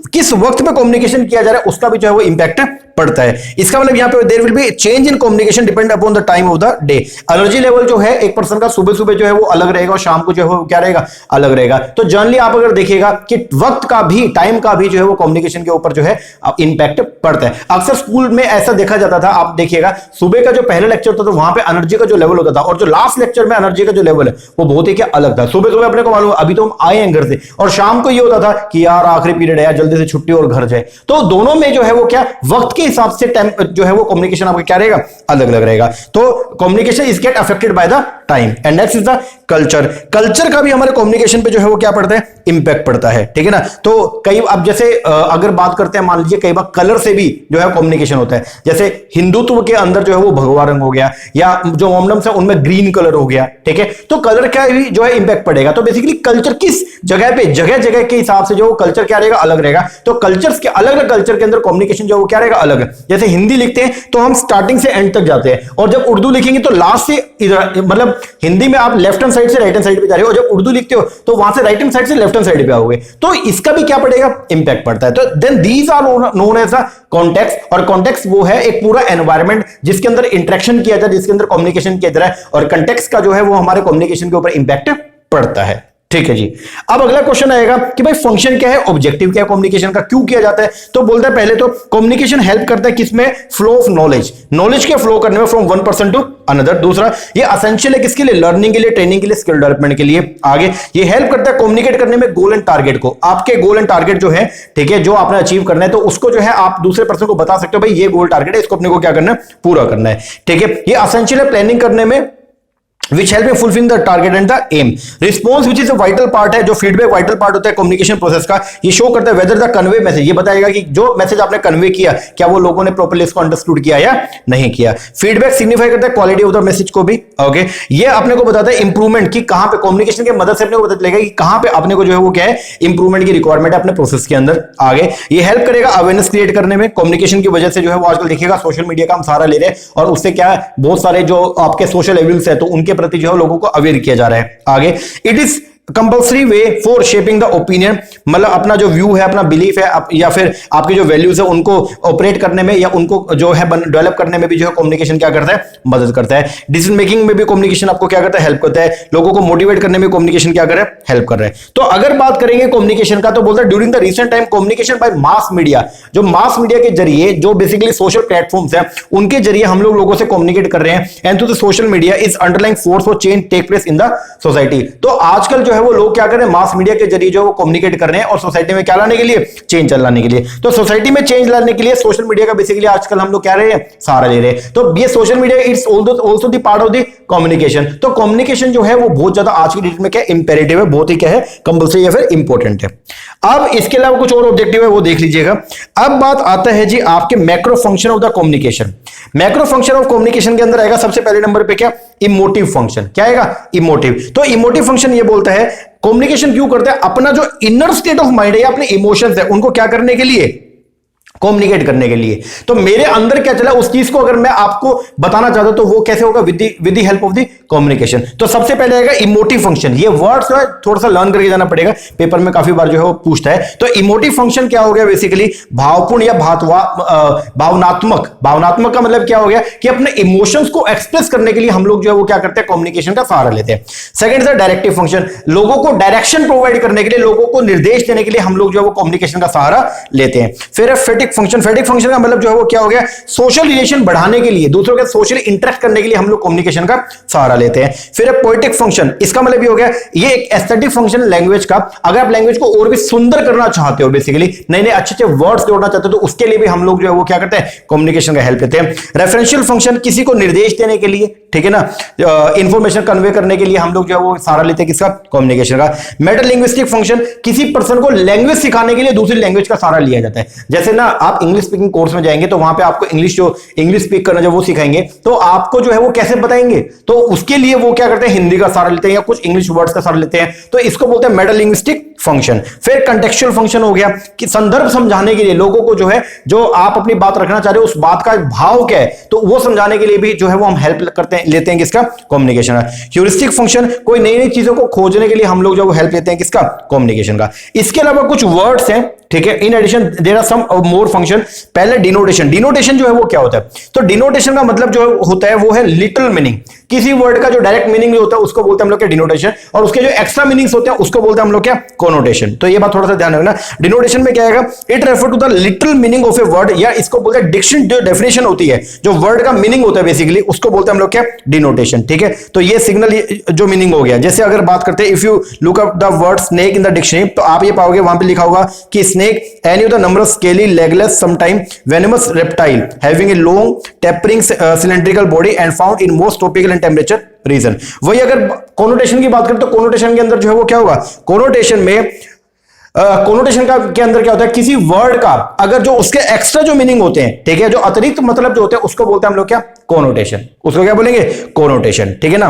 किस वक्त में कम्युनिकेशन किया जा रहा है उसका भी जो है वो इंपैक्ट पड़ता है। इसका मतलब यहां पे there will be change in communication depend upon the time of the day. Energy level जो है एक पर्सन का सुबह सुबह जो है वो अलग रहेगा और शाम को जो है वो क्या रहेगा, अलग रहेगा। तो जनरली आप अगर देखिएगा कि वक्त का भी, टाइम का भी जो है वो कम्युनिकेशन के ऊपर जो है इंपैक्ट पड़ता है। अक्सर स्कूल में ऐसा देखा जाता था, आप देखिएगा सुबह का जो पहला लेक्चर होता था वहां पे एनर्जी का जो लेवल होता था और जो लास्ट लेक्चर में एनर्जी का जो लेवल है वो बहुत ही क्या अलग था। सुबह सुबह अपने को मालूम, अभी तो हम आए हैं घर से, और शाम को ये होता था कि यार आखिरी पीरियड है, जल्दी से छुट्टी और घर जाए। तो दोनों में जो है वो क्या, वक्त के हिसाब से टाइम जो है वो कम्युनिकेशन आपका क्या रहेगा, अलग अलग रहेगा। तो communication is get affected by the time. And next is the culture. Culture का भी हमारे कम्युनिकेशन पे जो है वो क्या पड़ता है, इंपैक्ट पड़ता है, ठीक है ना। तो कई, अब जैसे अगर बात करते हैं, मान लीजिए कई बार कलर से भी जो है कम्युनिकेशन होता है। जैसे हिंदुत्व के अंदर जो है वो भगवा रंग हो गया, या जो मोमडम्स है उनमें ग्रीन कलर हो गया, ठीक है। तो कलर का भी जो है इंपैक्ट पड़ेगा। तो बेसिकली कल्चर किस जगह पे, जगह जगह के हिसाब से जो कल्चर क्या रहेगा, अलग रहेगा। तो कल्चर्स के अलग अलग कल्चर के अंदर कम्युनिकेशन जो वो क्या रहेगा, अलग है। जैसे हिंदी लिखते हैं तो हम स्टार्टिंग से एंड तक जाते हैं, और जब उर्दू लिखेंगे तो लास्ट से इधर, मतलब हिंदी में आप लेफ्ट हैंड साइड से राइट हैंड साइड पे जा रहे हो, और जब उर्दू लिखते हो तो वहां से राइट हैंड साइड से लेफ्ट हैंड साइड पे आओगे, तो इसका भी क्या पड़ेगा, इंपैक्ट पड़ता है। तो then these are known as a context, और कॉन्टेक्स्ट वो है एक पूरा एनवायरमेंट जिसके अंदर इंटरेक्शन किया जाता है, जिसके अंदर कम्युनिकेशन किया जा रहा है, और कॉन्टेक्स्ट का जो है वो हमारे कम्युनिकेशन के ऊपर इंपैक्ट पड़ता है। ठीक है जी। अब अगला क्वेश्चन आएगा कि भाई फंक्शन क्या है, ऑब्जेक्टिव क्या है कम्युनिकेशन का, क्यों किया जाता है। तो बोलता है पहले तो कम्युनिकेशन हेल्प करता है किसमें, फ्लो ऑफ नॉलेज, नॉलेज के फ्लो करने में from one person to another. दूसरा ये एसेंशियल है किसके लिए, लर्निंग के लिए, ट्रेनिंग के लिए, स्किल डेवलपमेंट के लिए। आगे ये हेल्प करता है कम्युनिकेट करने में गोल एंड टारगेट को, आपके गोल एंड टारगेट जो है, ठीक है, जो आपने अचीव करना है, तो उसको जो है आप दूसरे पर्सन को बता सकते हो भाई ये गोल टारगेट है, इसको अपने को क्या करना है, पूरा करना है। ठीक है, ये एसेंशियल है प्लानिंग करने में, which help in fulfilling the target and the aim. Response which is a vital part है, जो फीडबैक वाइटल पार्ट होता है कम्युनिकेशन प्रोसेस का, ये शो करता है वेदर द कन्वे मैसेज, ये बताएगा कि जो मैसेज आपने कन्वे किया क्या वो लोगों ने प्रॉपर्ली इसको अंडरस्टूड किया या नहीं किया। फीडबैक सिग्निफाई करता है क्वालिटी ऑफ द मैसेज को भी। ओके, ये अपने को बताता है इंप्रूवमेंट की कहां पे, कम्युनिकेशन के मदद से अपने को पता चलेगा कि कहां पे अपने को जो है वो क्या है, इंप्रूवमेंट की रिक्वायरमेंट है अपने प्रोसेस के अंदर। आगे ये हेल्प करेगा अवेयरनेस क्रिएट करने में, कम्युनिकेशन की वजह से जो है वो आजकल देखिएगा सोशल मीडिया का हम सहारा ले रहे हैं, और उससे क्या बहुत सारे जो आपके सोशल एविल्स है तो उनके प्रति जो है लोगों को अवेयर किया जा रहा है। आगे it is compulsory way for shaping the opinion, मतलब अपना जो व्यू है, अपना बिलीफ है, या फिर आपके जो वैल्यूज है उनको ऑपरेट करने में या उनको जो है डेवलप करने में भी जो है कम्युनिकेशन क्या करता है, मदद करता है। डिसीजन मेकिंग में भी कम्युनिकेशन आपको क्या करता है, हेल्प करता है। लोगों को मोटिवेट करने में कम्युनिकेशन क्या कर रहा है, हेल्प कर रहा है। तो अगर बात करेंगे कम्युनिकेशन का, तो बोलता है during the recent time communication by mass media, जो मास मीडिया के जरिए, जो बेसिकली सोशल प्लेटफॉर्म्स है, उनके जरिए हम लोगों से कम्युनिकेट कर रहे हैं, and to the social media is underlying force for change take place in the society. तो आजकल जो है वो लोग क्या कर रहे हैं, मास मीडिया के जरिए जो वो कम्युनिकेट कर रहे हैं, और सोसाइटी में क्या लाने के लिए, चेंज लाने के लिए। तो सोसाइटी में चेंज लाने के लिए सोशल मीडिया का बेसिकली आजकल हम लोग क्या रहे हैं, सहारा ले रहे हैं। तो ये social media it's also the part of the communication. तो कम्युनिकेशन जो है वो बहुत ज्यादा आज की डेट में क्या इंपेरेटिव है, बहुत ही क्या है, कंपल्सरी या फिर इंपॉर्टेंट है। अब इसके अलावा कुछ और ऑब्जेक्टिव है वो देख लीजिएगा। अब बात आता है जी आपके macro function of the communication. Macro function of communication के अंदर आएगा सबसे पहले नंबर पे क्या, इमोटिव फंक्शन। क्या आएगा, इमोटिव। तो इमोटिव फंक्शन ये बोलता है कम्युनिकेशन क्यों करता है, अपना जो इनर स्टेट ऑफ माइंड है या अपने इमोशंस है उनको क्या करने के लिए, कम्युनिकेट करने के लिए। तो मेरे अंदर क्या चला उस चीज को अगर मैं आपको बताना चाहता हूं तो वो कैसे होगा, with the help of the communication. तो सबसे पहले आएगा इमोटिव फंक्शन। ये वर्ड्स है थोड़ा सा लर्न करके जाना पड़ेगा, पेपर में काफी बार जो है वो पूछता है। तो इमोटिव फंक्शन क्या हो गया, बेसिकली भावपूर्ण या भावनात्मक। भावनात्मक का मतलब क्या हो गया कि अपने इमोशंस को एक्सप्रेस करने के लिए हम लोग जो है वो क्या करते हैं, कम्युनिकेशन का सहारा लेते हैं। सेकंड इज डायरेक्टिव फंक्शन, लोगों को डायरेक्शन प्रोवाइड करने के लिए, लोगों को निर्देश देने के लिए हम लोग जो है वो कम्युनिकेशन का सहारा लेते हैं। फिर फेटिक फंक्शन। फेटिक फंक्शन का मतलब जो है वो क्या हो गया, सोशल रिलेशन बढ़ाने के लिए, दूसरों के सोशली इंटरेक्ट करने के लिए हम लोग कम्युनिकेशन का सहारा लेते हैं। फिर पोएटिक फंक्शन, इसका मतलब ये हो गया, ये एक एस्थेटिक फंक्शन लैंग्वेज का। अगर आप लैंग्वेज को और भी सुंदर करना चाहते हो, बेसिकली नए नए अच्छे अच्छे वर्ड्स जोड़ना चाहते हो, तो उसके लिए भी हम लोग जो है वो क्या करते हैं, कम्युनिकेशन का हेल्प लेते हैं। रेफरेंशियल फंक्शन, किसी को निर्देश देने के लिए, ठीक है ना, इंफॉर्मेशन कन्वे करने के लिए हम लोग जो है वो सहारा लेते हैं किसका, कम्युनिकेशन का। मेटालिंग्विस्टिक फंक्शन, किसी पर्सन को लैंग्वेज सिखाने के लिए दूसरी लैंग्वेज का सहारा लिया जाता है। जैसे ना आप इंग्लिश स्पीकिंग कोर्स में जाएंगे तो वहां पे आपको इंग्लिश स्पीक करना जब वो सिखाएंगे तो आपको जो है वो कैसे बताएंगे, तो उसके लिए वो क्या करते हैं, हिंदी का सहारा लेते हैं या कुछ इंग्लिश वर्ड्स का सहारा लेते हैं। तो इसको बोलते हैं मेटालिंग्विस्टिक फंक्शन। फिर कंटेक्चुअल फंक्शन हो गया कि संदर्भ समझाने के लिए, लोगों को जो है, जो आप अपनी बात रखना चाह रहे हो उस बात का भाव क्या है, तो वो समझाने के लिए भी जो है वो हम हेल्प करते हैं, लेते हैं किसका, कम्युनिकेशन का। ह्यूरिस्टिक फंक्शन, कोई नई नई चीजों को खोजने के लिए हम लोग जो हेल्प लेते हैं किसका, कम्युनिकेशन का। इसके अलावा कुछ वर्ड्स हैं, ठीक है, in addition there are some more function. पहले डिनोटेशन। डिनोटेशन जो है वो क्या होता है, तो डिनोटेशन का मतलब जो होता है वो है लिटिल मीनिंग। किसी वर्ड का जो डायरेक्ट मीनिंग होता है उसको बोलते हैं हम लोग क्या, डिनोटेशन, और उसके जो एक्स्ट्रा मीनिंग्स होते हैं उसको बोलते हैं हम लोग क्या, कोनोटेशन। तो ये बात थोड़ा सा ध्यान रखना। डिनोटेशन में क्या आएगा, it refer to the little meaning of a word, या इसको बोलते हैं डिक्शन, जो डेफिनेशन होती है, जो वर्ड का मीनिंग होता है बेसिकली, उसको बोलते हैं हम लोग क्या, डिनोटेशन। ठीक है, तो ये सिग्नल जो मीनिंग हो गया। जैसे अगर बात करते हैं, if you look up the word snake in the dictionary, तो आप ये पाओगे वहां पे लिखा होगा कि snake any of the number of scaly legless sometime venomous reptile having a long tapering cylindrical body and found in most tropical and temperature region. वही अगर कोनोटेशन की बात करें तो कोनोटेशन के अंदर जो है वो क्या होगा, कोनोटेशन में कोनोटेशन का के अंदर क्या होता है, किसी वर्ड का अगर जो उसके एक्स्ट्रा जो मीनिंग होते हैं, ठीक है, जो अतिरिक्त मतलब जो होते हैं उसको बोलते हैं हम लोग क्या, कोनोटेशन। उसको क्या बोलेंगे, कोनोटेशन। ठीक है ना।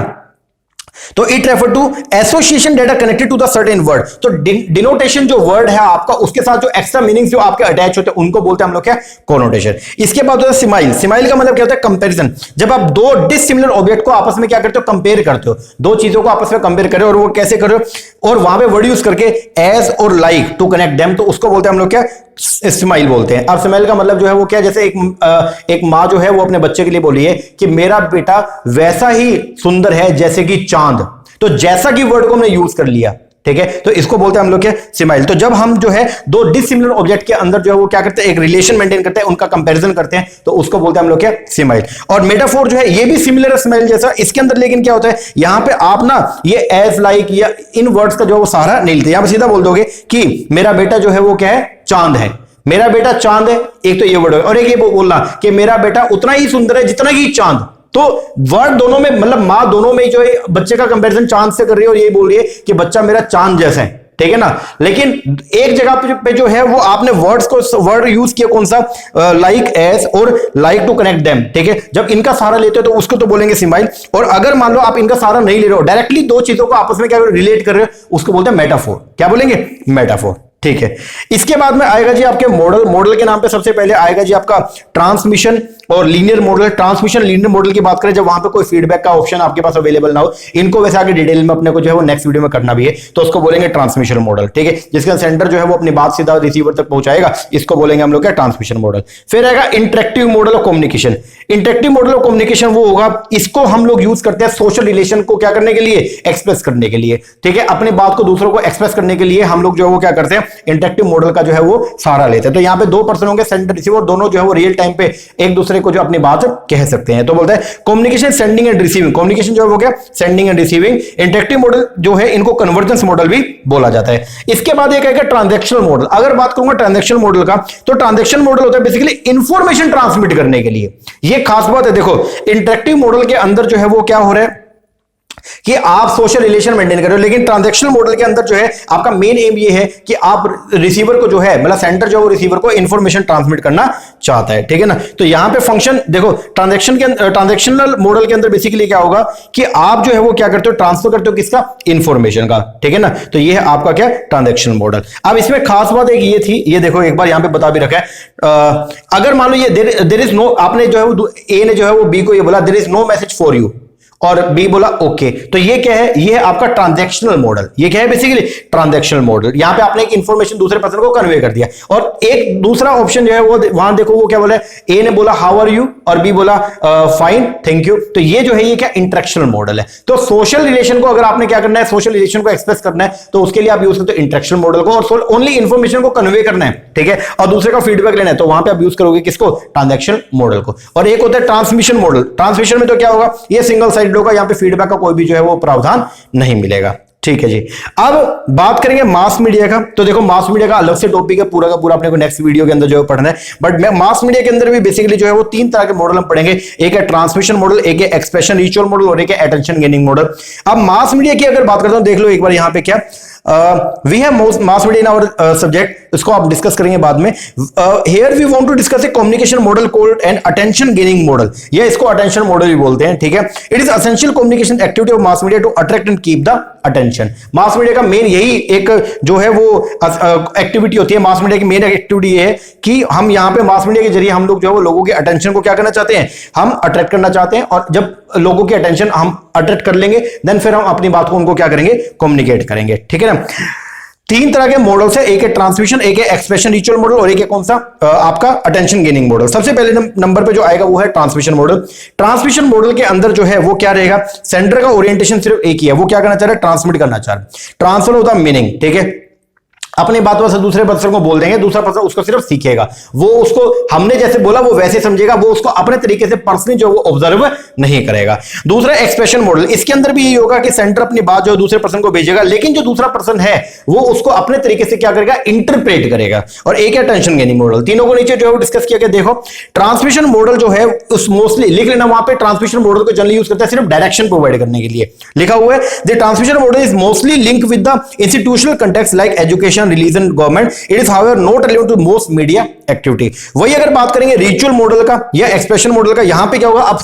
तो it refer to association data connected to the certain word. तो डिनोटेशन जो वर्ड है आपका, उसके साथ जो एक्स्ट्रा मीनिंग्स जो आपके अटैच होते हैं उनको बोलते हैं हम लोग क्या, कोनोटेशन। इसके बाद होता है सिमाइल। सिमाइल का मतलब क्या होता है, कंपैरिजन। जब आप दो डिसिमिलर ऑब्जेक्ट को आपस में क्या करते हो, कंपेयर करते हो, दो चीजों को आपस में कंपेयर करो, और वो कैसे करो, और वहां पे वर्ड यूज करके एज और लाइक टू कनेक्ट देम, तो उसको बोलते हैं हम लोग क्या, स्माइल बोलते हैं। अब स्माइल का मतलब जो है वो क्या, जैसे एक माँ जो है वो अपने बच्चे के लिए बोली है कि मेरा बेटा वैसा ही सुंदर है जैसे कि चांद, तो जैसा कि वर्ड को हमने यूज कर लिया, ठीक है, तो इसको बोलते हैं हम लोग क्या, स्माइल। तो जब हम जो है दो डिसिमिलर ऑब्जेक्ट के अंदर जो है वो क्या करते हैं, एक रिलेशन मेंटेन करते हैं, उनका कंपैरिजन करते हैं, तो उसको बोलते हैं हम लोग क्या, स्माइल। और मेटाफोर जो है ये भी सिमिलर है स्माइल जैसा, इसके अंदर लेकिन क्या होता है, यहां पे आप ना ये एज लाइक या इन वर्ड्स का जो है वो सहारा नहीं लेते, यहां पे सीधा बोल दोगे कि मेरा बेटा जो है वो क्या है, चांद है, मेरा बेटा चांद है, एक तो ये वर्ड है, और एक ये बोलना कि मेरा बेटा उतना ही सुंदर है जितना कि चांद। तो वर्ड दोनों में, मतलब मां दोनों में जो है बच्चे का कंपैरिजन चांद से कर रही है, और ये बोल रही है कि बच्चा मेरा चांद जैसा है, ठीक है ना। लेकिन एक जगह पे जो है वो आपने वर्ड्स को, वर्ड यूज किया कौन सा, लाइक एज और लाइक टू कनेक्ट देम, ठीक है। जब इनका सहारा लेते हो तो उसको तो बोलेंगे सिमाइल, और अगर मान लो आप इनका सहारा नहीं ले रहे हो, डायरेक्टली दो चीजों को आपस में क्या रिलेट कर रहे हो, उसको बोलते हैं मेटाफोर। क्या बोलेंगे, मेटाफोर, ठीक है। इसके बाद में आएगा जी आपके मॉडल। मॉडल के नाम पे सबसे पहले आएगा जी आपका ट्रांसमिशन और linear model. Transmission linear model की बात करें, जब वहां पे कोई फीडबैक का ऑप्शन आपके पास अवेलेबल ना हो, इनको वैसे आगे डिटेल में अपने को जो है वो नेक्स्ट वीडियो में करना भी है, तो उसको बोलेंगे ट्रांसमिशन मॉडल, ठीक है, जिसका सेंडर जो है वो अपनी बात सीधा रिसीवर तक पहुंचाएगा, इसको बोलेंगे हम लोग क्या, ट्रांसमिशन मॉडल। फिर आएगा interactive model of communication. Interactive model of communication वो होगा, इसको हम लोग यूज करते हैं सोशल रिलेशन को क्या करने के लिए, एक्सप्रेस करने के लिए, ठीक है, अपनी बात को दूसरों को एक्सप्रेस करने के लिए हम लोग जो है वो क्या करते हैं, इंटरेक्टिव मॉडल का जो है वो सहारा लेते हैं। तो यहां पे दो पर्सन होंगे, सेंडर रिसीवर, दोनों जो है वो रियल टाइम पे एक दूसरे को जो अपनी बात कह सकते हैं। तो बोलते हैं communication sending and receiving. Communication जो है वो क्या, sending and receiving. Interactive model जो है इनको कन्वर्जेंस मॉडल भी बोला जाता है। इसके बाद एक है ट्रांजैक्शनल मॉडल। अगर बात करूंगा ट्रांजैक्शनल मॉडल का, तो ट्रांजैक्शनल मॉडल होता है बेसिकली इंफॉर्मेशन ट्रांसमिट करने के लिए। ये खास बात है, देखो इंटरेक्टिव मॉडल के अंदर जो है वो क्या हो रहा है कि आप सोशल रिलेशन मेंटेन कर रहे हो, लेकिन ट्रांजैक्शनल मॉडल के अंदर जो है आपका मेन एम ये है कि आप रिसीवर को जो है, मतलब सेंडर जो है वो रिसीवर को इंफॉर्मेशन ट्रांसमिट करना चाहता है, ठीक है ना। तो यहां पे फंक्शन देखो, ट्रांजैक्शनल मॉडल के अंदर बेसिकली क्या होगा कि आप जो है वो क्या करते हो, ट्रांसफर करते हो किसका, इंफॉर्मेशन का, ठीक है ना। तो ये है आपका क्या, ट्रांजैक्शनल मॉडल। अब इसमें खास बात एक ये थी, ये देखो एक बार यहां पे बता भी रखा है, अगर मान लो ये देयर इज नो, आपने जो है वो ए ने जो है वो बी को ये बोला there is no message for you, और बी बोला ओके, तो ये क्या है, ये है आपका ट्रांजैक्शनल मॉडल। ये क्या है बेसिकली, ट्रांजैक्शनल मॉडल। यहां पे आपने एक इंफॉर्मेशन दूसरे पर्सन को कन्वे कर दिया, और एक दूसरा ऑप्शन जो है वो वहां देखो वो क्या बोला, ए ने बोला हाउ आर यू और बी बोला फाइन थैंक यू। तो ये जो है ये क्या, इंटरेक्शनल मॉडल है। तो सोशल रिलेशन को अगर आपने क्या करना है, सोशल रिलेशन को एक्सप्रेस करना है, तो उसके लिए आप यूज करते हो इंटरेक्शनल मॉडल को, और ओनली इंफॉर्मेशन को कन्वे करना है, ठीक है, और दूसरे का फीडबैक लेना है, तो वहां पे आप यूज करोगे किसको, ट्रांजैक्शनल मॉडल को। और एक होता है ट्रांसमिशन मॉडल। ट्रांसमिशन में तो क्या होगा, ये सिंगल साइड होगा, यहां पे फीडबैक का कोई भी जो है वो प्रावधान नहीं मिलेगा, ठीक है जी। अब बात करेंगे मास मीडिया का। तो देखो मास मीडिया का अलग से टॉपिक है, पूरा का पूरा अपने को नेक्स्ट वीडियो के अंदर जो है पढ़ना है, बट मास मीडिया के अंदर भी बेसिकली जो है वो तीन तरह के मॉडल हम पढ़ेंगे। एक है ट्रांसमिशन मॉडल, एक है एक्सप्रेशन रिचुअल मॉडल, और एक है अटेंशन गेनिंग मॉडल। अब मास मीडिया की अगर बात करता हूं, देख लो एक बार यहां पे क्या, we have mass media in our subject, इसको आप डिस्कस करेंगे बाद में। Here we want to discuss a communication model called an attention gaining model, या इसको अटेंशन मॉडल भी बोलते हैं, ठीक है। It is essential communication activity of mass media to attract and keep the attention. Mass media का main यही एक जो है वो एक्टिविटी होती है। मास मीडिया की मेन एक्टिविटी ये है कि हम यहाँ पे मास मीडिया के जरिए हम लोग जो है वो लोगों के अटेंशन को क्या करना चाहते हैं, हम अट्रैक्ट करना चाहते हैं, और जब लोगों की अटेंशन हम अट्रैक्ट कर लेंगे, देन फिर हम अपनी बात को उनको क्या करेंगे, कम्युनिकेट करेंगे, ठीक है ना। तीन तरह के मॉडल्स है, एक है ट्रांसमिशन, एक है एक्सप्रेशन रिचुअल मॉडल, और एक है कौन सा, आपका अटेंशन गेनिंग मॉडल। सबसे पहले नंबर पे जो आएगा वो है ट्रांसमिशन मॉडल। ट्रांसमिशन मॉडल के अंदर जो है वो क्या रहेगा, सेंडर का ओरिएंटेशन सिर्फ एक ही है, वो क्या करना चाह रहा है, ट्रांसमिट करना चाह रहा है। ट्रांसफर होता है मीनिंग, ठीक है, अपनी बातों से दूसरे पर्सन को बोल देंगे, दूसरा पर्सन उसको सिर्फ सीखेगा, वो उसको हमने जैसे बोला वो वैसे समझेगा, वो उसको अपने तरीके से पर्सनली जो वो ऑब्जर्व नहीं करेगा। दूसरा एक्सप्रेशन मॉडल, इसके अंदर भी ये होगा कि सेंटर अपनी बात जो दूसरे पर्सन को भेजेगा, लेकिन जो दूसरा पर्सन है वो उसको अपने तरीके से क्या करेगा, इंटरप्रेट करेगा। और एक है अटेंशन गेनिंग मॉडल। तीनों को नीचे जो है वो डिस्कस किया गया। देखो ट्रांसमिशन मॉडल जो है उस मोस्टली लिख लेना, वहां पे ट्रांसमिशन मॉडल को जनरली यूज करता है सिर्फ डायरेक्शन प्रोवाइड करने के लिए, लिखा हुआ है the transmission model is mostly link with the institutional context like education, politician, religion, government, it is however not related to most media activity. वही अगर बात करेंगे रिचुअल मॉडल का या एक्सप्रेशन मॉडल का, यहां पे क्या होगा, अब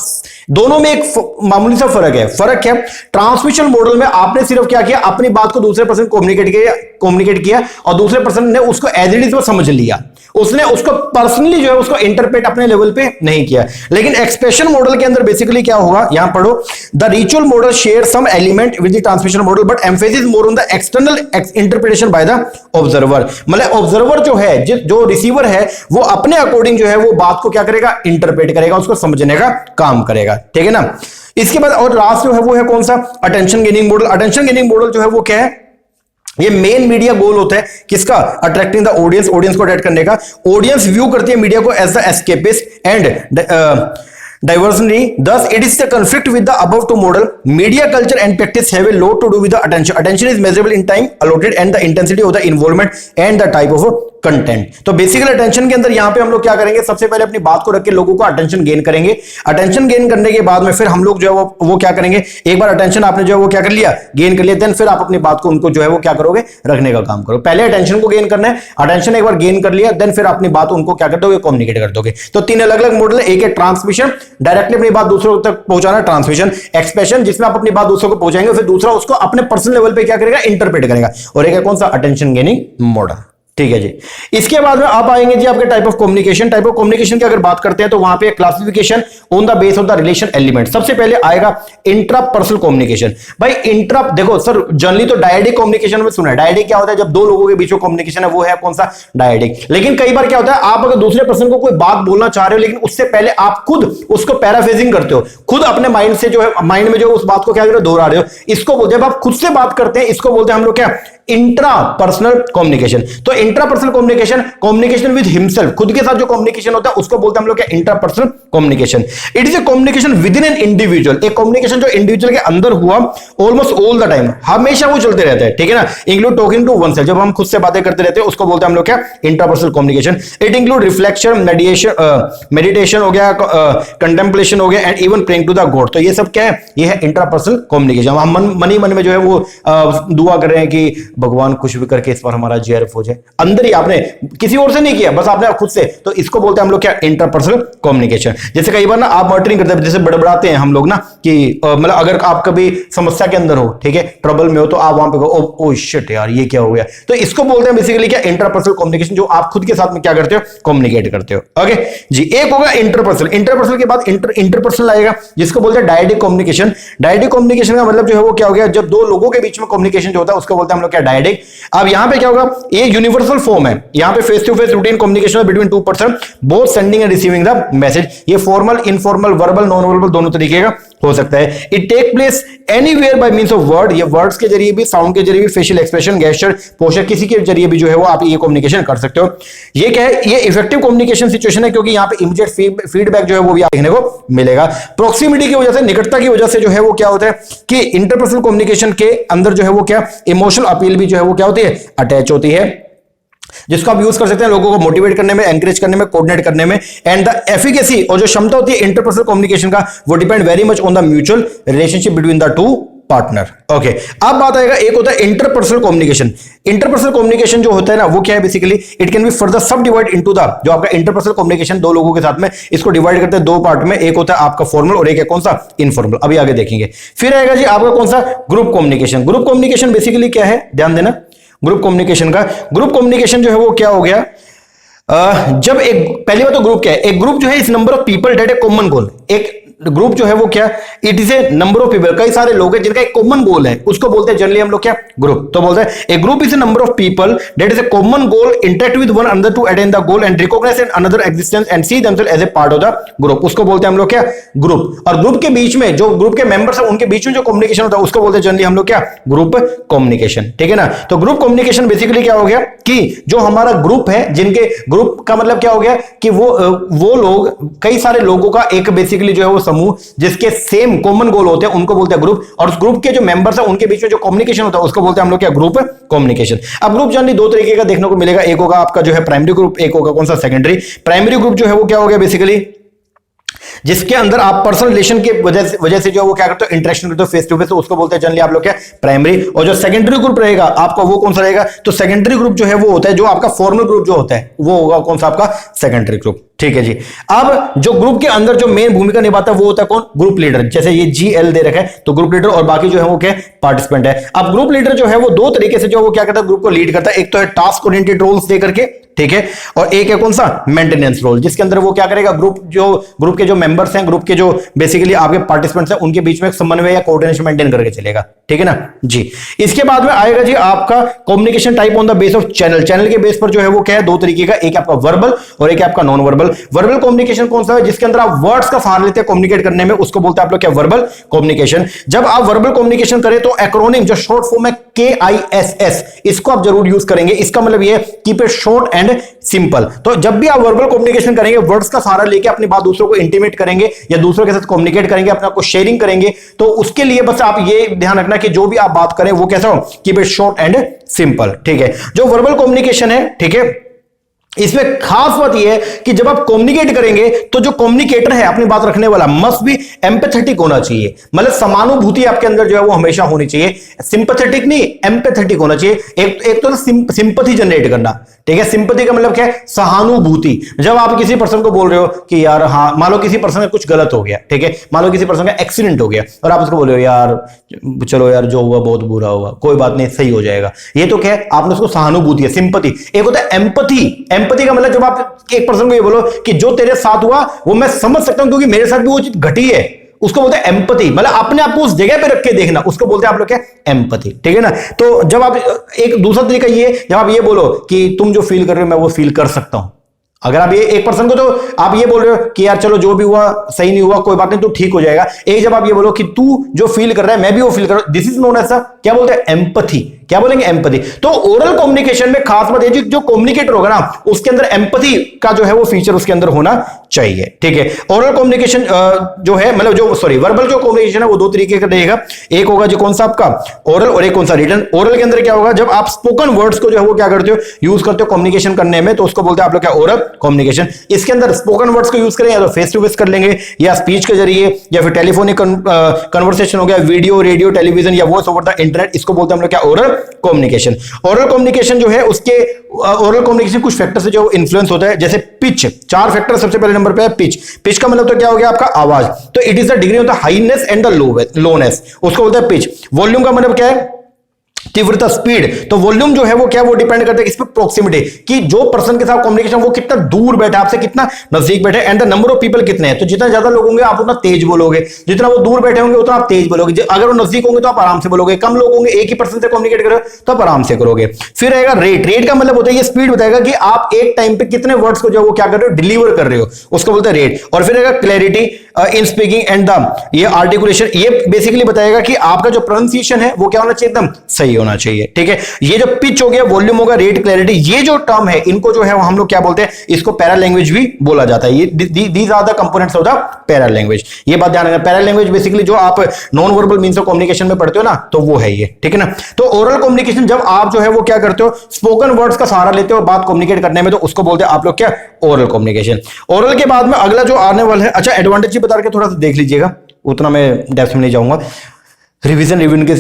दोनों में एक मामूली सा फर्क है। फर्क क्या? ट्रांसमिशन मॉडल में आपने सिर्फ क्या किया, अपनी बात को दूसरे पर्सन कम्युनिकेट किया और दूसरे पर्सन ने उसको एज इट इज वो समझ लिया, उसने उसको पर्सनली जो है उसको इंटरप्रेट अपने लेवल पे नहीं किया। लेकिन एक्सप्रेशन मॉडल के अंदर बेसिकली क्या होगा, यहां पढ़ो, the ritual model share some element with the transmission model but emphasis more on the external interpretation by the observer. मतलब ऑब्जर्वर जो है, जो रिसीवर है, वो अपने अकॉर्डिंग जो है वो बात को क्या करेगा, इंटरप्रेट करेगा, उसको समझने का काम करेगा। ठीक है ना। इसके बाद और लास्ट जो है वो है कौन सा, attention gaining model. Attention gaining model जो है वो क्या है, ये मेन मीडिया गोल होता है किसका, अट्रैक्टिंग द ऑडियंस, ऑडियंस को अट्रैक्ट करने का। ऑडियंस व्यू करती है मीडिया को as the escapist and diversionary, thus it is the conflict with the above two model. Media culture and practice have a lot to do with the attention. Attention is measurable in time allotted and the intensity of the involvement and the type of content. तो basically attention के अंदर यहां पे हम लोग क्या करेंगे, सबसे पहले अपनी बात को रख के लोगों को अटेंशन गेन करेंगे। अटेंशन गेन करने के बाद में फिर हम लोग जो है वो क्या करेंगे, एक बार अटेंशन आपने जो है वो क्या कर लिया, गेन कर लिया, देन फिर आप अपनी बात को उनको जो है वो क्या करोगे, रखने का काम करो। पहले अटेंशन को गेन करना है, अटेंशन एक बार गेन कर लिया, देन फिर अपनी बात उनको क्या कर दोगे, कम्युनिकेट कर दोगे। तो तीन अलग अलग मॉडल है। एक है ट्रांसमिशन, डायरेक्टली अपनी बात दूसरों तक पहुंचाना, ट्रांसमिशन। एक्सप्रेशन, जिसमें आप अपनी बात दूसरों को पहुंचाएंगे, फिर दूसरा उसको अपने पर्सनल लेवल पे क्या करेगा, इंटरप्रेट करेगा। और एक है कौन सा, अटेंशन गेनिंग मॉडल। ठीक है जी। इसके बाद में आप आएंगे जी आपके type of communication. Type of communication की अगर बात करते हैं तो वहां पे classification on the base of the relation element. सबसे पहले आएगा इंट्रापर्सनल कम्युनिकेशन। भाई इंट्रा, देखो सर जनरली तो डायडिक कम्युनिकेशन में सुना है। डायडिक क्या होता है, जब दो लोगों के बीच में कम्युनिकेशन है, वो है कौन सा, डायडिक। लेकिन कई बार क्या होता है, आप अगर दूसरे पर्सन को कोई बात बोलना चाह रहे हो, लेकिन उससे पहले आप खुद उसको पैराफ्रेजिंग करते हो, खुद अपने माइंड से जो है, माइंड में जो उस बात को क्या दोहरा रहे हो, इसको बोलते हैं, जब आप खुद से बात करते हैं, इसको बोलते हैं हम लोग क्या, इंट्रापर्सनल कम्युनिकेशन। तो इंट्रापर्सनल कम्युनिकेशन विद हिमसेल्फ, खुद के साथ जो कम्युनिकेशन होता है उसको बोलते हैं हम लोग क्या, intrapersonal communication. It is A communication with in an individual, एक कम्युनिकेशन जो इंडिविजुअल के अंदर हुआ ऑलमोस्ट ऑल द टाइम, हमेशा वो चलते रहता है। ठीक है ना। Include talking to oneself, जब हम खुद से बातें करते रहते हैं उसको बोलते हैं हम लोग क्या, intrapersonal communication. It include reflection, meditation हो गया, कंटेम्पलेशन हो गया, and even praying to the god. तो ये सब क्या है, ये है इंट्रापर्सनल कम्युनिकेशन। हम मन ही मन में जो है वो दुआ कर रहे हैं कि भगवान कुछ भी करके इस बार हमारा जीआरएफ हो जाए, अंदर ही, आपने किसी और से नहीं किया, बस आपने खुद से। तो इसको बोलते हैं हम लोग क्या, इंटरपर्सनल कम्युनिकेशन। जैसे कई बार ना आप मॉनिटरिंग करते हैं, जैसे बड़बड़ाते हैं हम लोग ना कि मतलब अगर आप कभी समस्या के अंदर हो, ठीक है, ट्रबल में हो, तो आप वहां पे ओ शिट यार ये क्या हो गया, तो इसको बोलते हैं बेसिकली क्या, इंटरपर्सनल कम्युनिकेशन, जो आप खुद के साथ में क्या करते हो, कम्युनिकेट करते हो। ओके जी। एक होगा इंटरपर्सनल। इंटरपर्सनल के बाद इंटरपर्सनल आएगा, जिसको बोलते हैं डायडिक कम्युनिकेशन। डायडिक कम्युनिकेशन का मतलब जो है वो क्या हो गया, जब दो लोगों के बीच में कम्युनिकेशन जो होता है उसको बोलते हैं हम लोग क्या, डायडिक। अब यहां पे क्या होगा, ये यूनिवर्सल फॉर्म है, यहां पे face to face routine communication between two person, both sending and receiving the message. ये formal, informal, verbal, non verbal दोनों तरीके का हो सकता है। It take place anywhere by means of word, ये वर्ड्स के जरिए भी, साउंड के जरिए भी, फेशियल एक्सप्रेशन, गेस्चर, पोस्चर, किसी के जरिए भी जो है वो आप ये कम्युनिकेशन कर सकते हो। ये क्या है, ये इफेक्टिव कम्युनिकेशन सिचुएशन है, क्योंकि यहां पे इमीडिएट फीडबैक जो है वो भी देखने को मिलेगा। प्रोक्सिमिटी की वजह से, निकटता की वजह से जो है वो क्या होता है कि इंटरपर्सनल कम्युनिकेशन के अंदर जो है वो क्या, इमोशनल अपील भी जो है वो क्या होती है, अटैच होती है, जिसको आप यूज कर सकते हैं लोगों को मोटिवेट करने में, एनकरेज करने में, कोऑर्डिनेट करने में। एंड द एफिकेसी, और जो क्षमता होती है इंटरपर्सनल कम्युनिकेशन का, वो depend very much on the mutual relationship between the two partner. Okay, अब बात आएगा, एक होता है इंटरपर्सनल कम्युनिकेशन। इंटरपर्सनल कम्युनिकेशन जो होता है ना, वो क्या है basically, it can be further सब डिवाइड इनटू द, जो आपका इंटरपर्सनल कम्युनिकेशन दो लोगों के साथ में, इसको डिवाइड करते हैं दो पार्ट में। एक होता है आपका फॉर्मल और एक है कौन सा, इनफॉर्मल। अभी आगे देखेंगे। फिर आएगा जी आपका कौन सा, group communication. Group communication basically क्या है, ध्यान देना, ग्रुप कम्युनिकेशन का, ग्रुप कम्युनिकेशन जो है वो क्या हो गया, जब एक, पहली बात तो ग्रुप क्या है, एक ग्रुप जो है इस number of people that a common goal. एक ग्रुप जो है वो क्या, it is a number of people, कई सारे लोग हैं जिनका एक कॉमन गोल है, उसको बोलते हैं जनरली हम लोग क्या, ग्रुप। तो बोलते हैं a group is a number of people that is a common goal, interact with one another to attain the goal and recognise another existence and see themselves as a part of the group. उसको बोलते हैं हम लोग क्या, group. और group के बीच में जो ग्रुप के मेंबर्स हैं उनके बीच में जो कम्युनिकेशन होता है उसको बोलते हैं जनरली हम लोग क्या, ग्रुप कम्युनिकेशन। ठीक है ना। तो ग्रुप कम्युनिकेशन बेसिकली क्या हो गया कि जो हमारा ग्रुप है, जिनके ग्रुप का मतलब क्या हो गया कि वो लोग, कई सारे लोगों का एक बेसिकली जो है वो समूह, जिसके सेम कॉमन गोल होते हैं, उनको बोलते हैं ग्रुप। और उस ग्रुप के जो मेंबर्स हैं उनके बीच में जो कम्युनिकेशन होता है उसको बोलते हैं हम लोग क्या, ग्रुप कम्युनिकेशन। अब ग्रुप जनरली दो तरीके का देखने को मिलेगा, एक होगा आपका जो है प्राइमरी ग्रुप, एक होगा कौन सा, सेकेंडरी। प्राइमरी ग्रुप जो है वो क्या हो गया बेसिकली, जिसके अंदर आप पर्सनल रिलेशन के वजह से जो वो क्या करते हो, इंटरेक्शन करते हो फेस टू फेस, उसको बोलते हैं जनरली आप लोग क्या, प्राइमरी। और जो सेकेंडरी ग्रुप रहेगा आपका वो कौन सा रहेगा, तो सेकेंडरी ग्रुप जो है वो होता है जो आपका फॉर्मल ग्रुप जो होता है वो होगा कौन सा, आपका सेकेंडरी ग्रुप। ठीक है जी। अब जो ग्रुप के अंदर जो मेन भूमिका निभाता है वो होता है कौन, ग्रुप लीडर। जैसे ये GL दे रखा है तो ग्रुप लीडर, और बाकी जो है वो क्या, पार्टिसिपेंट है। अब ग्रुप लीडर जो है वो दो तरीके से जो वो क्या करता है, ग्रुप को लीड करता है। एक तो है टास्क ओरिएंटेड रोल्स दे करके, ठीक है, और एक है कौन सा, मेंटेनेंस रोल, जिसके अंदर वो क्या करेगा, ग्रुप के जो मेंबर्स हैं, ग्रुप के जो बेसिकली आपके पार्टिसिपेंट्स हैं, उनके बीच में समन्वय या कोऑर्डिनेशन मेंटेन करके चलेगा। ठीक है ना जी। इसके बाद में आएगा जी आपका communication type on the base of channel. Channel के बेस पर जो है वो क्या है, दो तरीके का, एक आपका वर्बल और एक आपका नॉन वर्बल। वर्बल कम्युनिकेशन कौन सा है, जिसके अंदर आप वर्ड्स का सहारा लेते हैं कम्युनिकेट करने में, उसको बोलते हैं आप लोग क्या, वर्बल कम्युनिकेशन। जब आप वर्बल कम्युनिकेशन करें तो एक्रोनिम जो शॉर्ट फॉर्म है KISS, इसको आप जरूर यूज करेंगे। इसका मतलब ये keep it short and simple. तो जब भी आप वर्बल कम्युनिकेशन करेंगे, वर्ड्स का सहारा लेके अपनी बात दूसरों को इंटीमेट करेंगे या दूसरों के साथ कम्युनिकेट करेंगे, अपना को शेयरिंग करेंगे, तो उसके लिए बस आप ये ध्यान रखना कि जो भी आप बात करें वो कैसा हो, keep it short and simple. ठीक है। जो वर्बल कम्युनिकेशन है, ठीक है, इसमें खास बात यह है कि जब आप कम्युनिकेट करेंगे तो जो कम्युनिकेटर है, अपनी बात रखने वाला, मस्ट बी एम्पैथेटिक होना चाहिए। मतलब समानुभूति आपके अंदर जो है वो हमेशा होनी चाहिए। सिंपैथेटिक नहीं, एम्पैथेटिक होना चाहिए। एक तो सिंपैथी जनरेट करना, ठीक है। सिंपैथी का मतलब क्या है, सहानुभूति। जब आप किसी पर्सन को बोल रहे हो कि यार हाँ, मान लो किसी पर्सन का कुछ गलत हो गया, ठीक है, मान लो किसी पर्सन का एक्सीडेंट हो गया और आप उसको बोल रहे हो यार चलो यार जो हुआ बहुत बुरा हुआ, कोई बात नहीं, सही हो जाएगा, ये तो क्या है, आपने उसको सहानुभूति है, सिंपैथी। एक होता है एम्पैथी। एम्पैथी का मतलब जब आप एक पर्सन को ये बोलो कि जो तेरे साथ हुआ वो मैं समझ सकता हूं क्योंकि मेरे साथ भी वो चीज घटी है, उसको बोलते हैं एम्पैथी। मतलब अपने आप को उस जगह पे रख के देखना, उसको बोलते हैं आप लोग क्या, एम्पैथी। ठीक है ना। तो जब आप एक दूसरा तरीका ये, जब आप ये बोलो कि तुम जो फील कर रहे हो मैं वो फील कर सकता हूं। अगर आप ये एक पर्सन को, तो आप ये बोल रहे हो कि यार चलो जो भी हुआ सही नहीं हुआ, कोई बात नहीं, तू ठीक हो जाएगा। एक जब आप ये बोलो कि तू जो फील कर रहा है मैं भी वो फील कर रहा हूं, दिस इज नोन एज क्या बोलते हैं, एम्पैथी। क्या बोलेंगे, एम्पैथी। तो ओरल कम्युनिकेशन में खास बात है जो कम्युनिकेटर होगा ना, उसके अंदर एम्पैथी का जो है वो फीचर उसके अंदर होना चाहिए। ठीक है। ओरल कम्युनिकेशन जो है, मतलब जो वर्बल जो कम्युनिकेशन है वो दो तरीके का रहेगा। एक होगा जो कौन सा आपका ओरल, और एक कौन सा रिटन। ओरल के अंदर क्या होगा, जब आप स्पोकन वर्ड्स को जो है वो क्या करते हो, यूज करते हो कम्युनिकेशन करने में, तो उसको बोलते हैं आप लोग क्या, ओरल कम्युनिकेशन। इसके अंदर स्पोकन वर्ड्स को यूज करें या तो फेस टू फेस कर लेंगे, या स्पीच के जरिए, या फिर टेलीफोनिक कन्वर्सेशन हो गया, वीडियो, रेडियो, टेलीविजन या वॉइस ओवर द इंटरनेट, इसको बोलते हैं हम लोग क्या, ओरल कम्युनिकेशन। ओरल कम्युनिकेशन जो है उसके ओरल कम्युनिकेशन कुछ फैक्टर से जो इन्फ्लुएंस होता है, जैसे पिच। चार फैक्टर, सबसे पहले नंबर पे है पिच। पिच का मतलब तो क्या हो गया आपका, आवाज। तो it is the degree of the highness and the lowness, उसको बोलते हैं पिच। वॉल्यूम का मतलब क्या है, तीव्रता, स्पीड। तो वॉल्यूम जो है वो क्या, वो डिपेंड करता है किस पे, प्रॉक्सिमिटी, कि जो पर्सन के साथ कम्युनिकेशन वो कितना दूर बैठा है आपसे, कितना नजदीक बैठे, and the number of people कितने हैं। तो जितना ज्यादा लोग होंगे आप उतना तेज बोलोगे, जितना वो दूर बैठे होंगे उतना आप तेज बोलोगे। अगर वो नजदीक होंगे तो आप आराम से बोलोगे, कम लोग होंगे, एक ही पर्सन से कम्युनिकेट करो तो आप आराम से करोगे। फिर रहेगा रेट। रेट का मतलब होता है ये स्पीड बताएगा कि आप एक टाइम पे कितने वर्ड्स को जो वो क्या कर रहे हो, डिलीवर कर रहे हो, उसको बोलते हैं रेट। और फिर रहेगा clarity in speaking and the ये आर्टिकुलेशन। ये बेसिकली बताएगा कि आपका जो प्रोनाउंसिएशन है वो क्या होना चाहिए, एकदम सही होना चाहिए। ठीक है। ये जो पिच हो गया, वॉल्यूम होगा, रेट, क्लैरिटी, ये जो टर्म है इनको जो है हम लोग क्या बोलते हैं, इसको पैरा लैंग्वेज भी बोला जाता है। ये these are the components of the paralanguage. ये बात ध्यान रखना, पैरा लैंग्वेज बेसिकली जो आप non verbal means of communication में पढ़ते हो ना, तो वो है ये। ठीक है ना। तो ओरल कम्युनिकेशन जब आप जो है वो क्या करते हो, स्पोकन वर्ड्स का सहारा लेते हो बात कम्युनिकेट करने में, तो उसको बोलते हैं आप लोग क्या, ओरल कम्युनिकेशन। ओरल के बाद में अगला जो आने वाला है, अच्छा एडवांटेज बता के थोड़ा सा देख लीजिएगा, उतना मैं डेप्थ में नहीं जाऊंगा, रिवीजन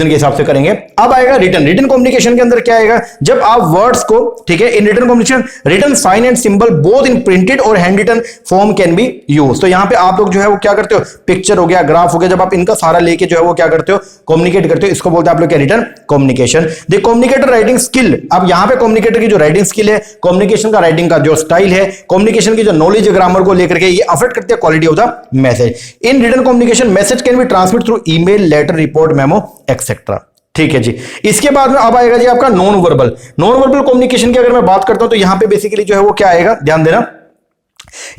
के हिसाब से करेंगे। अब आएगा रिटन। रिटन कम्युनिकेशन के अंदर क्या आएगा, जब आप वर्ड्स को, ठीक है, in written communication written sign and symbol both in printed और handwritten form can be use. तो यहां पे आप लोग जो है वो क्या करते हो, पिक्चर हो गया, ग्राफ हो गया, जब आप इनका सहारा लेके जो है वो क्या करते हो, कम्युनिकेट करते हो, इसको बोलते हैं आप लोग क्या, written communication. The communicator writing skill. अब यहां पे कम्युनिकेटर की जो राइटिंग स्किल है, कम्युनिकेशन का राइटिंग का जो स्टाइल है, कम्युनिकेशन की जो नॉलेज ग्रामर को लेकर के, ये अफेक्ट करते हैं quality of the message. In written communication message can be transmit through email, letter, report, memo etcetera. ठीक है जी। इसके बाद में अब आएगा जी आपका non verbal. Non verbal communication की अगर मैं बात करता हूं तो यहां पे बेसिकली जो है वो क्या आएगा, ध्यान देना,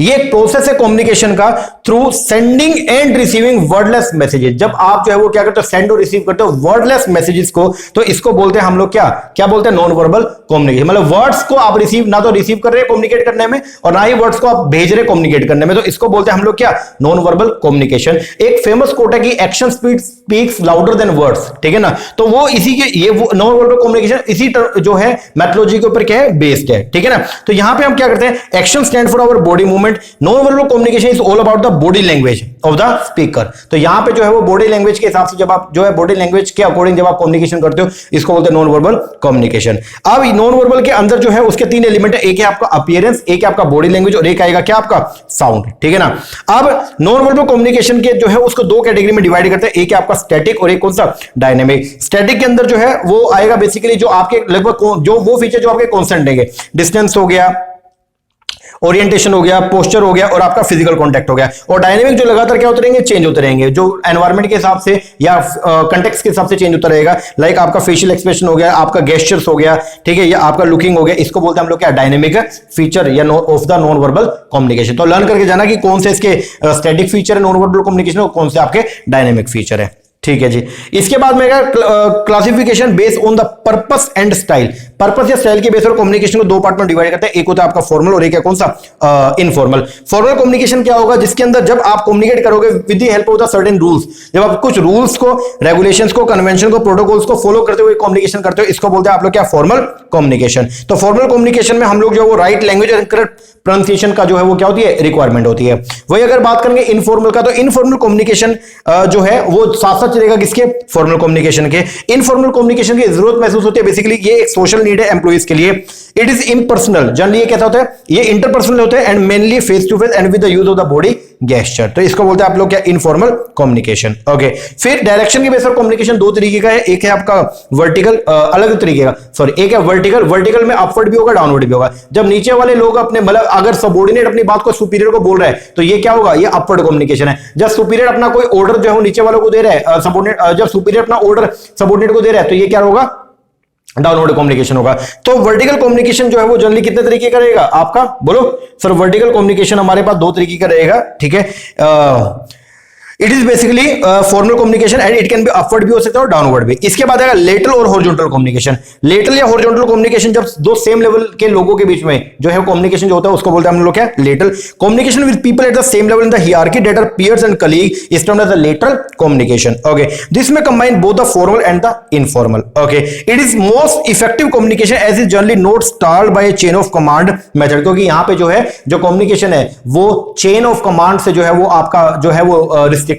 ये एक प्रोसेस है कम्युनिकेशन का through sending and receiving wordless messages. जब आप जो है वो क्या करते हो, सेंड और रिसीव करते हो वर्डलेस मैसेजेस को, तो इसको बोलते हैं हम लोग क्या क्या बोलते हैं, नॉन वर्बल कम्युनिकेशन। मतलब वर्ड्स को आप रिसीव, ना तो रिसीव कर रहे हैं कम्युनिकेट करने में, और ना ही वर्ड्स को आप भेज रहे कम्युनिकेट करने में, तो इसको बोलते हैं हम लोग क्या, नॉन वर्बल कम्युनिकेशन। एक फेमस कोट है कि action speaks louder than words. ठीक है ना। तो वो इसी के, ये नॉन वर्बल कम्युनिकेशन इसी जो है मेथोडोलॉजी के ऊपर क्या है, बेस्ड है। ठीक है ना। तो यहां पे हम क्या करते हैं, action stand for our body movement movement. Non verbal communication is all about the body language of the speaker. तो यहां पे जो है वो बॉडी लैंग्वेज के हिसाब से जब आप जो है बॉडी लैंग्वेज के अकॉर्डिंग जब आप कम्युनिकेशन करते हो, इसको बोलते हैं नॉन वर्बल कम्युनिकेशन। अब नॉन वर्बल के अंदर जो है उसके तीन एलिमेंट है, एक है आपका अपीयरेंस, एक है आपका बॉडी लैंग्वेज और एक आएगा क्या आपका साउंड, ठीक है ना। अब नॉन वर्बल कम्युनिकेशन के जो है उसको दो कैटेगरी में डिवाइड करते हैं, एक है आपका स्टैटिक और एक कौन सा डायनेमिक। स्टैटिक के अंदर जो है वो आएगा बेसिकली जो आपके लगभग जो वो फीचर जो आपके कांस्टेंट रहेंगे, डिस्टेंस हो गया, ओरिएंटेशन हो गया, पोस्चर हो गया और आपका फिजिकल कांटेक्ट हो गया। और डायनेमिक जो लगातार क्या होते रहेंगे, चेंज होते रहेंगे, जो एनवायरनमेंट के हिसाब से या कंटेक्स्ट के हिसाब से चेंज होता रहेगा। लाइक आपका फेशियल एक्सप्रेशन हो गया, आपका गेस्चर्स हो गया, ठीक है, या आपका लुकिंग हो गया, इसको बोलते हैं हम लोग क्या, डायनेमिक फीचर या of the non verbal communication. तो लर्न करके जाना कि कौन से इसके स्टैटिक फीचर है नॉन वर्बल कम्युनिकेशन और कौन से आपके डायनेमिक फीचर है, ठीक है जी। इसके बाद में classification based on the purpose and style. Purpose या स्टाइल के बेस पर कम्युनिकेशन को दो पार्ट में डिवाइड करते हैं, एक होता है आपका फॉर्मल और एक है कौन सा इनफॉर्मल। फॉर्मल कम्युनिकेशन क्या होगा, जिसके अंदर जब आप कम्युनिकेट करोगे with the help of the certain rules, जब आप कुछ रूल्स को, रेगुलेशंस को, कन्वेंशन को, प्रोटोकॉल्स को फॉलो करते हुए कम्युनिकेशन करते हो, इसको बोलते हैं आप लोग क्या, फॉर्मल कम्युनिकेशन। तो फॉर्मल कम्युनिकेशन में हम लोग जो वो राइट लैंग्वेज और करेक्ट प्रोनाउंसिएशन का जो है वो क्या होती है, रिक्वायरमेंट होती है। वही अगर बात करेंगे इनफॉर्मल का, तो इनफॉर्मल कम्युनिकेशन जो है वो साथ साथ चलेगा किसके, फॉर्मल कम्युनिकेशन के। इनफॉर्मल कम्युनिकेशन की जरूरत महसूस होती है, बेसिकली ये एक सोशल नीड है एम्प्लॉइज के लिए। इट इज इम्पर्सनल, जनरली ये कैसा होता है, ये इंटरपर्सनल होता है and mainly face to face and with the use of the body gesture. तो इसको बोलते हैं आप लोग क्या, इनफॉर्मल कम्युनिकेशन। ओके, फिर डायरेक्शन के बेस पर कम्युनिकेशन दो तरीके का है, एक है आपका वर्टिकल, अलग तरीके का, सॉरी, एक है वर्टिकल। वर्टिकल में अपवर्ड भी होगा, डाउनवर्ड भी होगा। जब नीचे वाले लोग अपने मतलब अगर सबऑर्डिनेट अपनी बात को सुपीरियर को बोल रहा है तो ये क्या होगा, ये अपवर्ड कम्युनिकेशन है। जब सुपीरियर अपना कोई ऑर्डर जो है नीचे वालों को दे रहा है, सबऑर्डिनेट जब सुपीरियर अपना ऑर्डर सबऑर्डिनेट को दे रहा है तो ये क्या होगा, डाउनवर्ड कम्युनिकेशन होगा। तो वर्टिकल कम्युनिकेशन जो है वो जनरली कितने तरीके का रहेगा आपका, बोलो सर। वर्टिकल कम्युनिकेशन हमारे पास दो तरीके का रहेगा, ठीक है। It is basically formal communication and it can be upward भी हो सकता है और डाउनवर्ड भी। इसके बाद आएगा लेटरल और हॉरिजॉन्टल कम्युनिकेशन। लेटरल या हॉरिजॉन्टल कम्युनिकेशन जब दो सेम लेवल के लोगों के बीच में जो है कम्युनिकेशन जो होता है उसको बोलते हैं हम लोग क्या, lateral communication with people at the same level in the hierarchy that are peers and colleague is termed as the lateral communication. Okay, this में combine both the formal and the informal. Okay, it is most effective communication as is generally not start by a chain of command method, क्योंकि यहां पे जो है जो communication है वो chain of command से जो है वो आपका जो है वो रिस्ट्रिक्टेड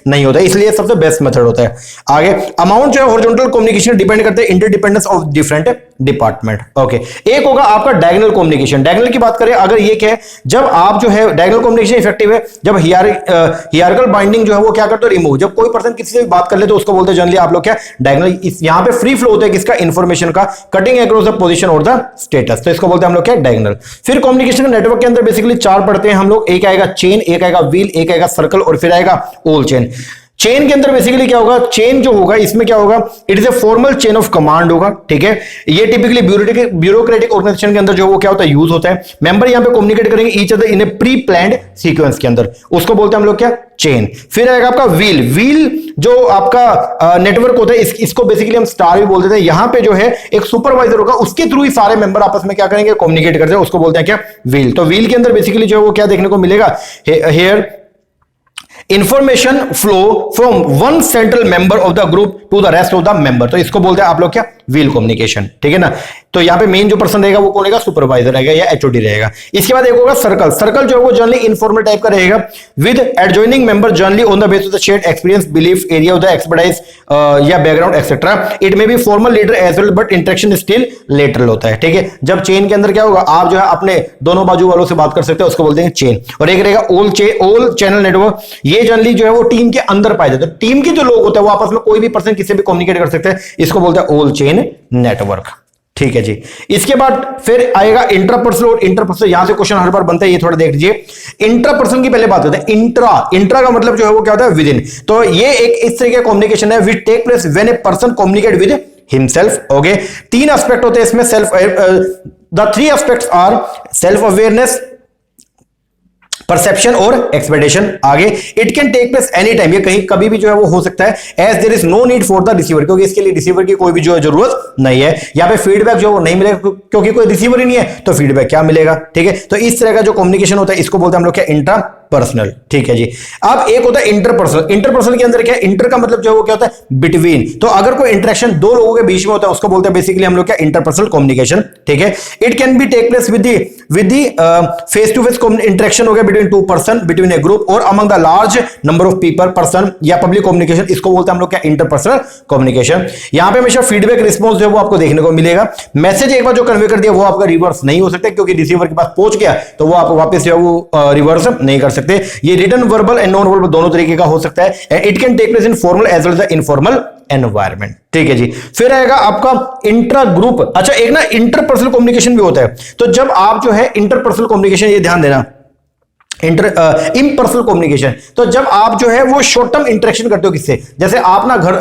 नहीं होता है, इसलिए सबसे बेस्ट मेथड होता है। आगे अमाउंट जो है हॉरिजॉन्टल कम्युनिकेशन डिपेंड करते हैं interdependence of different department. Okay, एक होगा आपका डायगोनल कम्युनिकेशन। डायगोनल की बात करें अगर ये क्या है, जब आप जो है डायगोनल कम्युनिकेशन इफेक्टिव है जब हियरार्किकल बाइंडिंग जो है वो क्या करते हो, रिमूव। जब कोई पर्सन किसी से भी बात कर ले तो उसको बोलते हैं जनरली आप लोग क्या, डायगोनल। यहां पे फ्री फ्लो होता है किसका, इन्फॉर्मेशन का, कटिंग अक्रॉस द पोजीशन और द स्टेटस, तो इसको बोलते हैं हम लोग क्या, डायगोनल। फिर कम्युनिकेशन नेटवर्क के अंदर बेसिकली चार पढ़ते हैं हम लोग, एक आएगा चेन, एक आएगा व्हील, एक आएगा सर्कल और फिर आएगा ऑल चेन। चेन के अंदर बेसिकली क्या होगा, चेन जो होगा इसमें क्या होगा, it is a formal chain of command होगा, ठीक है। ये टिपिकली ब्यूरोक्रेटिक ऑर्गेनाइजेशन के अंदर जो वो क्या होता है, यूज होता है। मेंबर यहां पे कम्युनिकेट करेंगे each other in A pre planned sequence के अंदर, उसको बोलते हैं हम लोग क्या, चेन। फिर आएगा आपका व्हील। व्हील जो आपका नेटवर्क होता है इसको बेसिकली हम स्टार भी बोल देते हैं। यहां पे जो है एक सुपरवाइजर होगा, उसके थ्रू ही सारे मेंबर आपस में क्या करेंगे, कम्युनिकेट करते हैं, उसको बोलते हैं क्या, व्हील। तो व्हील के अंदर बेसिकली जो है वो क्या देखने को मिलेगा, here information flow from one central member of the group to the rest of the member, तो इसको बोलते हैं आप लोग क्या, व्हील कम्युनिकेशन, ठीक है ना। तो यहां पे मेन जो पर्सन रहेगा वो कौन रहेगा, सुपरवाइजर रहेगा या एचओडी रहेगा। इसके बाद एक होगा सर्कल। सर्कल जो है वो जनरली इनफॉर्मल टाइप का रहेगा with adjoining member generally on the basis of the shared experience, belief, area of the expertise या background etcetera. It may be formal leader as well but interaction still lateral होता है, ठीक है। जब chain के अंदर क्या होगा, आप जो है अपने दोनों बाजू वालों से बात कर सकते हैं, उसको बोलते हैं चेन। और एक रहेगा ऑल चैनल नेटवर्क। ये जनरली जो है वो टीम के अंदर पाए जाते हैं, टीम के जो लोग होते हैं वो आपस में कोई भी पर्सन किसी भी कम्युनिकेट कर सकते हैं, इसको बोलते हैं ऑल चेन नेटवर्क, ठीक है जी। इसके बाद फिर आएगा इंट्रापर्सनल और इंटरपर्सनल। यहां से क्वेश्चन हर बार बनता है, ये थोड़ा देख लीजिए। इंट्रापर्सनल की पहले बात होता है, इंट्रा का मतलब जो है वो क्या होता है, विद इन। तो ये एक इस तरह का कम्युनिकेशन है which take place when a person communicate with himself. Okay, तीन एस्पेक्ट होते हैं इसमें, the three aspects are self awareness, perception और एक्सपेक्टेशन। आगे it can take place any time, ये कहीं कभी भी जो है वो हो सकता है, as there is no need for the receiver, क्योंकि इसके लिए रिसीवर की कोई भी जो है जरूरत नहीं है। यहाँ पे फीडबैक जो नहीं मिलेगा क्योंकि कोई रिसीवर ही नहीं है, तो फीडबैक क्या मिलेगा, ठीक है। तो इस तरह का जो कम्युनिकेशन होता है इसको बोलते हैं हम लोग क्या, इंट्रा पर्सनल, ठीक है जी। अब एक होता है इंटरपर्सनल। इंटरपर्सनल के अंदर क्या है, इंटर का मतलब जो है वो क्या होता है, बिटवीन। तो अगर कोई इंटरेक्शन दो लोगों के बीच में होता है उसको बोलते हैं बेसिकली हम लोग क्या, इंटरपर्सनल कम्युनिकेशन, ठीक है। It can be take place with the face to face interaction हो गया between two person, between a group और among the large number of people, person या पब्लिक कम्युनिकेशन, इसको बोलते हैं हम लोग क्या, इंटरपर्सनल कम्युनिकेशन। यहां पे हमेशा फीडबैक रिस्पॉन्स जो है वो आपको देखने को मिलेगा। मैसेज एक बार जो कन्वे कर दिया वो आपका रिवर्स नहीं हो सकता, क्योंकि रिसीवर के पास पहुंच गया तो वो आप वापस जो है वो रिवर्स नहीं कर सकते। ये written verbal and non verbal दोनों तरीके का हो सकता है। It can take place in formal as well as informal environment, ठीक है जी। फिर आएगा आपका इंट्रा ग्रुप। अच्छा, एक ना इंटरपर्सनल कम्युनिकेशन भी होता है। तो जब आप जो है इंटरपर्सनल कम्युनिकेशन, ये ध्यान देना, इम्पर्सनल कम्युनिकेशन, तो जब आप जो है वो शॉर्ट टर्म इंटरेक्शन करते हो किससे, जैसे आप ना घर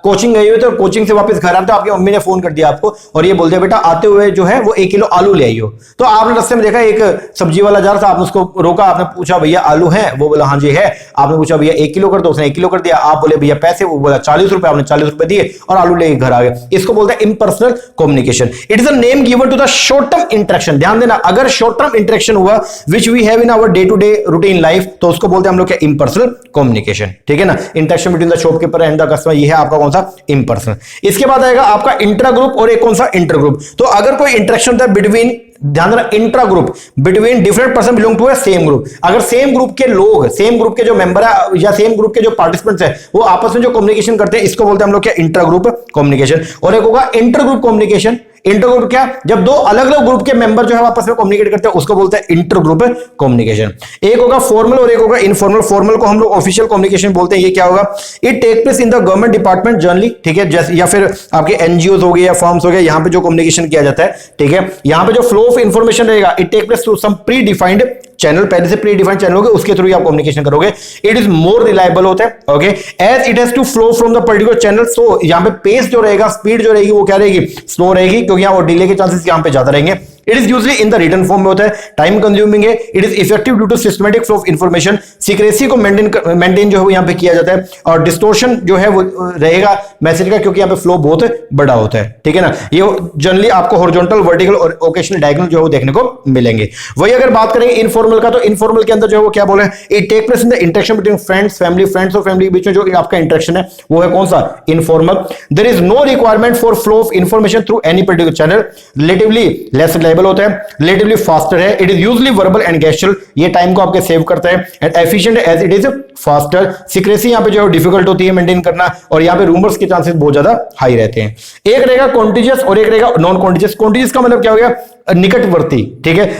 कोचिंग गए हुए थे और कोचिंग से वापस घर आते हो, आपकी मम्मी ने फोन कर दिया आपको और ये बोल दिया बेटा आते हुए जो है वो 1 किलो आलू ले आइयो। तो आपने रास्ते में देखा एक सब्जी वाला जा रहा था, आपने उसको रोका, आपने पूछा भैया आलू है, वो बोला हाँ जी है। आपने पूछा भैया 1 किलो कर दो, उसने 1 किलो कर दिया। आप बोले भैया पैसे, वो बोला 40 रुपए, आपने 40 रुपए दिए और आलू लेके घर आ गए। इसको बोलते हैं impersonal communication. It is a name given to the short term interaction. ध्यान देना, अगर शॉर्ट टर्म इंटरेक्शन हुआ which we have in our day to day routine life, तो उसको बोलते हैं हम लोग क्या, इम्पर्सनल कम्युनिकेशन, ठीक है ना। Interaction between the shopkeeper and the customer, ये है आपका कौन सा, इम्पर्सनल। इसके बाद आएगा आपका इंट्रा ग्रुप और एक कौन सा, इंटर ग्रुप। तो अगर कोई इंटरेक्शन होता है बिटवीन, ध्यान रखना, intra group between different person belong to a same group. अगर सेम ग्रुप के लोग, सेम ग्रुप के जो मेंबर है या सेम ग्रुप के जो पार्टिसिपेंट्स है वो आपस में जो कम्युनिकेशन करते हैं, इसको बोलते हैं हम लोग क्या, इंट्रा ग्रुप कम्युनिकेशन। और एक होगा inter group communication. Inter group क्या, जब दो अलग अलग ग्रुप के मेंबर जो है आपस में कम्युनिकेट करते हैं उसको बोलते हैं इंटर ग्रुप कम्युनिकेशन। एक होगा फॉर्मल और एक होगा इनफॉर्मल। फॉर्मल को हम लोग ऑफिशियल कम्युनिकेशन बोलते हैं। ये क्या होगा, it take place in the government department generally, ठीक है, जैसे या फिर आपके एनजीओ हो गए या फर्म्स हो गए, यहां पे जो कम्युनिकेशन किया जाता है, ठीक है। यहां पे जो फ्लो ऑफ इंफॉर्मेशन रहेगा, it take place through some pre defined channel, पहले से प्री डिफाइंड चैनल होगा, उसके थ्रू आप कम्युनिकेशन करोगे। इट इज मोर रिलायबल होता है, okay, as it has to flow from the particular channel. So यहां पे पेस जो रहेगा, स्पीड जो रहेगी वो क्या रहेगी, स्लो रहेगी, क्योंकि यहां वो डिले के चांसेस यहां पे ज्यादा रहेंगे। It is usually in the written form में होता है, टाइम कंज्यूमिंग है। It is effective due to systematic flow of information. Secrecy को मेंटेन जो है वो यहां पे किया जाता है, और डिस्टोर्शन जो है वो रहेगा मैसेज का, क्योंकि यहां पे फ्लो बहुत बड़ा होता है, ठीक है ना। ये जनरली आपको हॉरिजॉन्टल, वर्टिकल और ओकेशनल डायगोनल जो है वो देखने को मिलेंगे। वही अगर बात करेंगे इनफॉर्मल का, तो इनफॉर्मल के अंदर जो है वो क्या बोले, it take place in the interaction between friends, family, friends और फैमिली के बीच में जो आपका इंटरेक्शन है वो है कौन सा, informal. There is no requirement for flow of information through any particular channel. Relatively less reliable होता है, रिलेटिवली फास्टर है। It is usually verbal and गेस्चुरल, ये टाइम को आपके सेव करता है। And efficient as it is faster. Secrecy यहां पे जो है डिफिकल्ट होती है मेंटेन करना, और यहां पे रूमर्स के चांसेस बहुत ज्यादा हाई रहते हैं। एक रहेगा कॉन्टिजियस और एक रहेगा नॉन कॉन्टिजियस। कॉन्टिजियस का मतलब क्या हो गया, निकटवर्ती, ठीक है।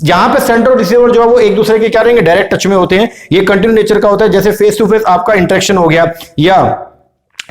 यहां पे सेंटर और रिसीवर जो है वो एक दूसरे के क्या रहेंगे, डायरेक्ट टच में होते हैं। ये कंटिन्यू नेचर का होता है, जैसे फेस टू फेस आपका इंटरेक्शन हो गया या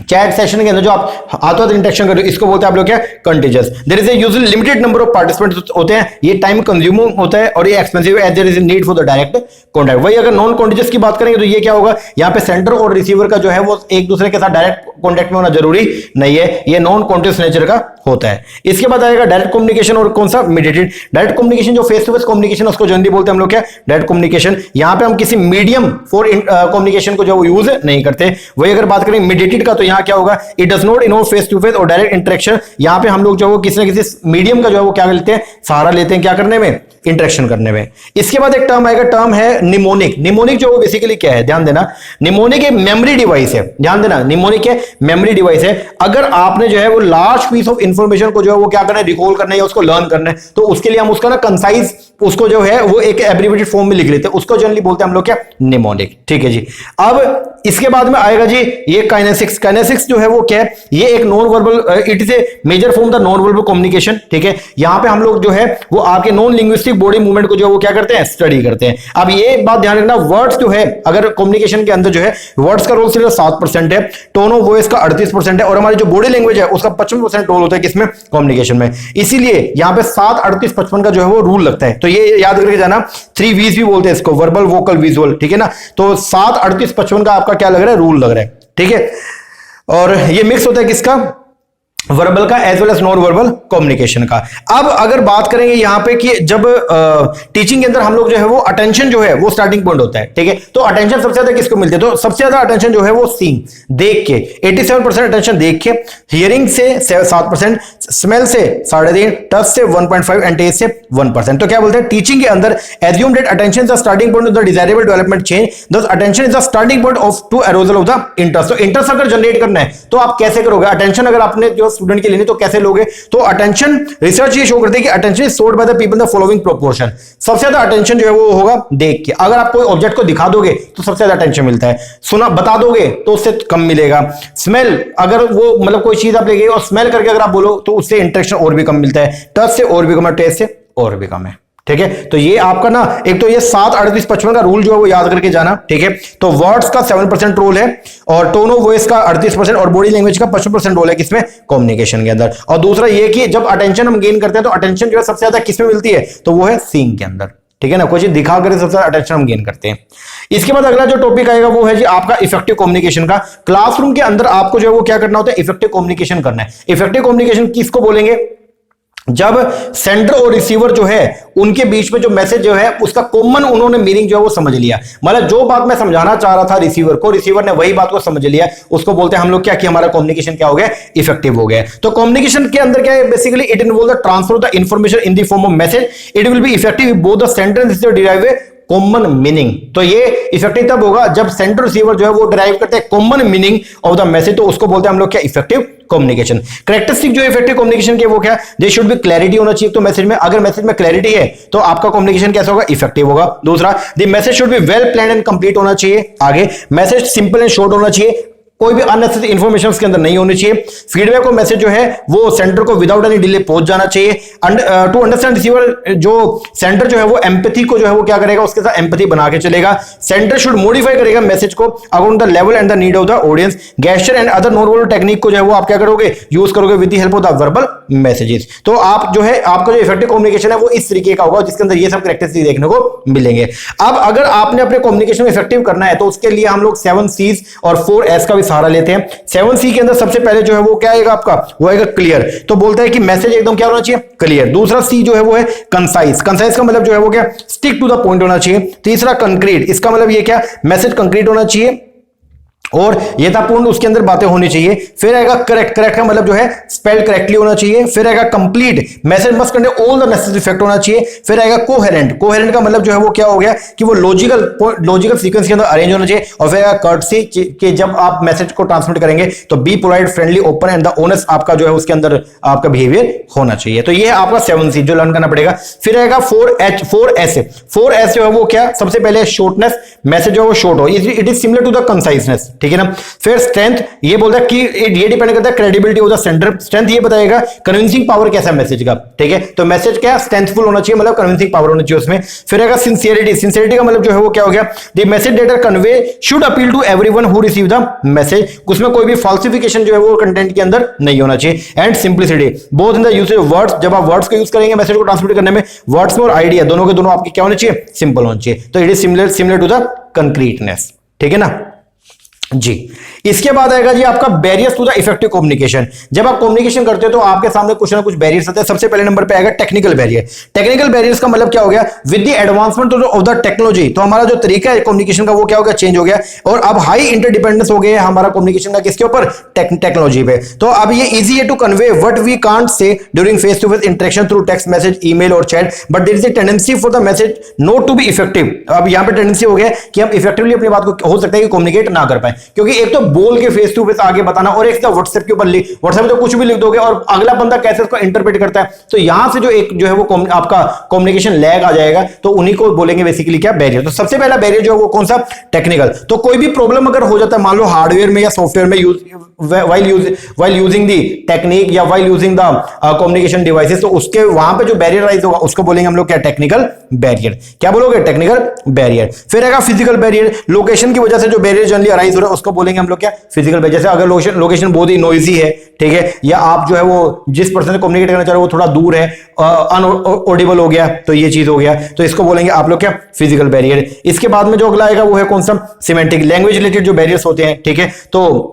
चैट सेशन के अंदर जो आप हाथों हाथ इंटरेक्शन कर रहे हो, इसको बोलते हैं आप लोग क्या, contiguous. There is a usually limited number of participants होते हैं, ये टाइम कंज्यूमिंग होता है और ये expensive as there is need for the direct contact. वही अगर नॉन कॉन्टिजियस की बात करेंगे तो ये क्या होगा, यहाँ पे सेंटर और रिसीवर का जो है वो एक दूसरे के साथ डायरेक्ट कॉन्टैक्ट में होना जरूरी नहीं है, ये नॉन कॉन्टिजियस नेचर का होता है। इसके बाद आएगा डायरेक्ट कम्युनिकेशन और कौन सा, मीडिएटेड। डायरेक्ट कम्युनिकेशन जो फेस टू फेस कम्युनिकेशन उसको जनरली बोलते हैं हम लोग क्या, डायरेक्ट कम्युनिकेशन। यहां पे हम किसी मीडियम फॉर कम्युनिकेशन को जो यूज नहीं करते। वही अगर बात करें मीडिएटेड का, तो यहां क्या होगा, it does not involve face to face और डायरेक्ट इंटरेक्शन। यहां पे हम लोग जो किसी न किसी मीडियम का जो है वो क्या लेते हैं, सहारा लेते हैं, क्या करने में, इंटरेक्शन करने में। इसके बाद एक टर्म आएगा, टर्म है निमोनिक। निमोनिक जो बेसिकली क्या है, ध्यान देना, निमोनिक एक मेमोरी डिवाइस है। ध्यान देना, निमोनिक है मेमोरी डिवाइस है। अगर आपने जो है वो लार्ज पीस ऑफ इंफॉर्मेशन को जो है वो क्या करना है, रिकॉल करना है या उसको लर्न करना है, तो उसके लिए हम उसका ना कंसाइज, उसको जो है वो एक एब्रिविएटेड फॉर्म में लिख लेते हैं, उसको जनरली बोलते हैं हम लोग क्या, निमोनिक, ठीक है जी। अब इसके बाद में आएगा जी ये काइनेसिक्स। काइनेसिक्स जो है वो क्या है, ये एक non verbal, it is a major form the non verbal communication, ठीक है। यहां पे हम लोग जो है वो आपके नॉन लिंग्विस्टिक बॉडी मूवमेंट को जो है वो क्या करते हैं, स्टडी करते हैं। अब ये बात ध्यान रखना, वर्ड्स जो है अगर कम्युनिकेशन के अंदर जो है वर्ड्स का रोल सिर्फ 7% है, टोन ऑफ वॉइस का 38% है, और हमारी जो बॉडी लैंग्वेज है उसका 55% रोल होता है किसमें, कम्युनिकेशन में। इसीलिए यहां पे 7, 38, 55 का जो है वो रूल लगता है। तो ये याद करके जाना, 3 V's भी बोलते हैं इसको, वर्बल, वोकल, विजुअल, ठीक है ना। तो 7, 38, 55 का आपका क्या लग रहा है, रूल लग रहा है, ठीक है। और ये मिक्स होता है किसका, वर्बल का as well as non verbal communication का। अब अगर बात करेंगे यहां पे कि जब टीचिंग के अंदर हम लोग जो है वो अटेंशन जो है वो स्टार्टिंग पॉइंट होता है, ठीक है। तो अटेंशन सबसे ज्यादा किसको मिलती है? तो सबसे ज्यादा अटेंशन जो है वो सीइंग, देख के 87% अटेंशन देख के, हियरिंग से 7%, स्मेल से 3.5%, टच से 1.5 एंड टेस्ट से 1%। तो क्या बोलते हैं टीचिंग के अंदर assume that attention is the starting point of the desirable development change, thus attention is the starting point of to arousal of the interest. तो इंटरेस्ट अगर जनरेट करना है तो आप कैसे करोगे? अटेंशन अगर आपने जो स्टूडेंट के लिए तो कैसे लोगे? तो अटेंशन रिसर्च ये शो करती है कि attention is sold by the people the following proportion. सबसे ज्यादा अटेंशन जो है वो होगा देख के। अगर आप कोई ऑब्जेक्ट को दिखा दोगे तो सबसे ज्यादा अटेंशन मिलता है, सुना बता दोगे तो उससे कम मिलेगा। स्मेल, अगर वो मतलब कोई चीज आप ले गए और स्मेल करके अगर आप बोलो तो उससे इंटरेक्शन और भी कम मिलता है, टच से और भी कम है, टेस्ट से और भी कम है, ठीक है। तो ये आपका ना एक तो ये 7 38 55 का रूल जो है वो याद करके जाना, ठीक है। तो वर्ड्स का 7% रोल है और टोन ऑफ वॉइस का 38% और बॉडी लैंग्वेज का 55% रोल है किसमें? कम्युनिकेशन के अंदर। और दूसरा ये कि जब अटेंशन हम गेन करते हैं तो अटेंशन जो है सबसे ज्यादा किसमें मिलती है? तो वो है सीइंग के अंदर, ठीक है ना। कोई चीज दिखा कर सबसे ज्यादा अटेंशन हम गेन करते हैं। इसके बाद अगला जो टॉपिक आएगा वो है जी आपका इफेक्टिव कम्युनिकेशन का। क्लासरूम के अंदर आपको जो है वो क्या करना होता है? इफेक्टिव कम्युनिकेशन करना है। इफेक्टिव कम्युनिकेशन किसको बोलेंगे? जब सेंडर और रिसीवर जो है उनके बीच में जो मैसेज जो है उसका कॉमन उन्होंने मीनिंग जो है वो समझ लिया। मतलब जो बात मैं समझाना चाह रहा था रिसीवर को, रिसीवर ने वही बात को समझ लिया, उसको बोलते हैं हम लोग क्या कि हमारा कम्युनिकेशन क्या हो गया? इफेक्टिव हो गया। तो कम्युनिकेशन के अंदर क्या है? Basically it involve the transfer of the information in the form of message. It will be effective if both the sender and receiver derive A common meaning. तो ये इफेक्टिव तब होगा जब सेंडर रिसीवर जो है वो डिराइव करते हैं common meaning of the message, तो उसको बोलते हैं हम लोग क्या? Effective communication. कैरेक्टरिस्टिक जो इफेक्टिव कम्युनिकेशन के वो क्या? दे शुड बी क्लैरिटी होना चाहिए तो मैसेज में। अगर मैसेज में क्लैरिटी है तो आपका कम्युनिकेशन कैसा होगा? इफेक्टिव होगा। दूसरा, the message should be well planned and complete होना चाहिए। आगे, मैसेज सिंपल एंड शॉर्ट होना चाहिए, कोई भी अननेसेसरी इंफॉर्मेशन के अंदर नहीं होनी चाहिए। फीडबैक और मैसेज जो है वो सेंटर को विदाउट एनी डिले पहुंच जाना चाहिए। टू अंडरस्टैंड रिसीवर, जो सेंटर जो है वो एम्पैथी को जो है वो क्या करेगा? उसके साथ एम्पैथी बना के चलेगा। सेंटर शुड मॉडिफाई करेगा मैसेज को according the level and the need of the audience. Gesture and other non verbal technique को जो है वो आप क्या करोगे? यूज करोगे with the help of the verbal messages. तो आप जो है आपका जो इफेक्टिव कम्युनिकेशन है वो इस तरीके का होगा जिसके अंदर ये सब कैरेक्टरिस्टिक देखने को मिलेंगे। अब अगर आपने अपने कम्युनिकेशन में इफेक्टिव करना है तो उसके लिए हम लोग 7 C's और 4 S का भी सहारा लेते हैं। 7C के अंदर सबसे पहले जो है वो क्या आएगा आपका? वो आएगा क्लियर। तो बोलता है कि मैसेज एकदम क्या होना चाहिए? क्लियर। दूसरा C जो है वो है कंसाइज। कंसाइज का मतलब जो है वो क्या? स्टिक टू द पॉइंट होना चाहिए। तीसरा कंक्रीट, इसका मतलब ये क्या? मैसेज कंक्रीट होना चाहिए और यथापूर्ण उसके अंदर बातें होनी चाहिए। फिर आएगा करेक्ट। करेक्ट का मतलब जो है स्पेल्ड करेक्टली होना चाहिए। फिर आएगा complete, message must contain all the necessary fact होना चाहिए। फिर आएगा कोहेरेंट। कोहेरेंट का मतलब जो है वो क्या हो गया कि वो लॉजिकल सीक्वेंस के अंदर अरेंज होना चाहिए। और फिर आएगा कर्टसी कि जब आप मैसेज को ट्रांसमिट करेंगे तो be polite, friendly, open and the honest आपका जो है उसके अंदर आपका बिहेवियर होना चाहिए। तो ये है आपका 7C जो लर्न करना पड़ेगा। फिर आएगा 4S। 4S जो है वो क्या? सबसे पहले शॉर्टनेस, मैसेज जो है वो शॉर्ट हो, it is similar to the conciseness, ठीक है ना। फिर स्ट्रेंथ, ये बोलता है कि ये डिपेंड करता है credibility of the sender. Strength ये बताएगा कन्विंसिंग पावर कैसा है मैसेज का, ठीक है। तो मैसेज क्या? स्ट्रेंथफुल होना चाहिए, मतलब कन्विंसिंग पावर होनी चाहिए उसमें। फिर आएगा सिंसियरिटी। सिंसियरिटी का मतलब जो है वो क्या हो गया? The message data convey should appeal to everyone who receive the message. उसमें कोई भी फॉल्सिफिकेशन जो है वो कंटेंट के अंदर नहीं होना चाहिए। And simplicity, both in the usage of words, जब आप वर्ड्स को यूज करेंगे मैसेज को ट्रांसमिट करने में, वर्ड्स में और आइडिया दोनों के दोनों आपके क्या होने चाहिए? सिंपल होने चाहिए। तो it is similar to the concreteness, ठीक है ना जी। इसके बाद आएगा जी आपका barriers to the effective communication. जब आप कम्युनिकेशन करते हो तो आपके सामने कुछ ना कुछ बैरियर्स आते हैं। सबसे पहले नंबर पे आएगा टेक्निकल बैरियर। टेक्निकल बैरियर्स का मतलब क्या हो गया? With the advancement of the technology, तो हमारा जो तरीका है कम्युनिकेशन का वो क्या हो गया? चेंज हो गया। और अब हाई इंटरडिपेंडेंस हो गया हमारा कम्युनिकेशन का किसके ऊपर? टेक्नोलॉजी पे। तो अब ये इजी है to convey what we can't say during face to face interaction through text message, email और chat, but there is a tendency for the message not to be effective. अब यहां पे टेंडेंसी हो गया कि हम इफेक्टिवली अपनी बात को हो सकता है कि कम्युनिकेट ना कर पाए, क्योंकि एक तो बोल के फेस टू फेस आगे बताना और एक व्हाट्सएप के ऊपर व्हाट्सएप में तो कुछ भी लिख दोगे और अगला बंदा कैसे उसको इंटरप्रेट करता है। तो यहां से जो एक जो है वो आपका कम्युनिकेशन लैग आ जाएगा, तो उन्हीं को बोलेंगे बेसिकली क्या? बैरियर। तो सबसे पहला बैरियर जो है वो कौन सा? टेक्निकल। तो कोई भी प्रॉब्लम अगर हो जाता है, मान लो हार्डवेयर में या सॉफ्टवेयर में व्हाइल यूजिंग द टेक्निक या while using the communication devices, तो उसके वहां पे जो बैरियर राइज होगा उसको बोलेंगे हम लोग क्या? Technical barrier. क्या बोलोगे? Technical barrier. फिर आएगा फिजिकल बैरियर। लोकेशन की वजह से जो बैरियर जनरली अराइज हो रहा है उसको बोलेंगे हम लोग क्या? Physical barrier. जैसे अगर लोकेशन बहुत ही नॉइजी है, ठीक है, या आप जो है वो जिस पर्सन से कम्युनिकेट करना चाह रहे हो वो थोड़ा दूर है, अनऑडिबल हो गया, तो ये चीज हो गया, तो इसको बोलेंगे आप लोग क्या? Physical barrier. इसके बाद में जो अगला आएगा वो है कौन सा? सिमेंटिक। लैंग्वेज रिलेटेड जो बैरियर्स होते हैं, ठीक है। तो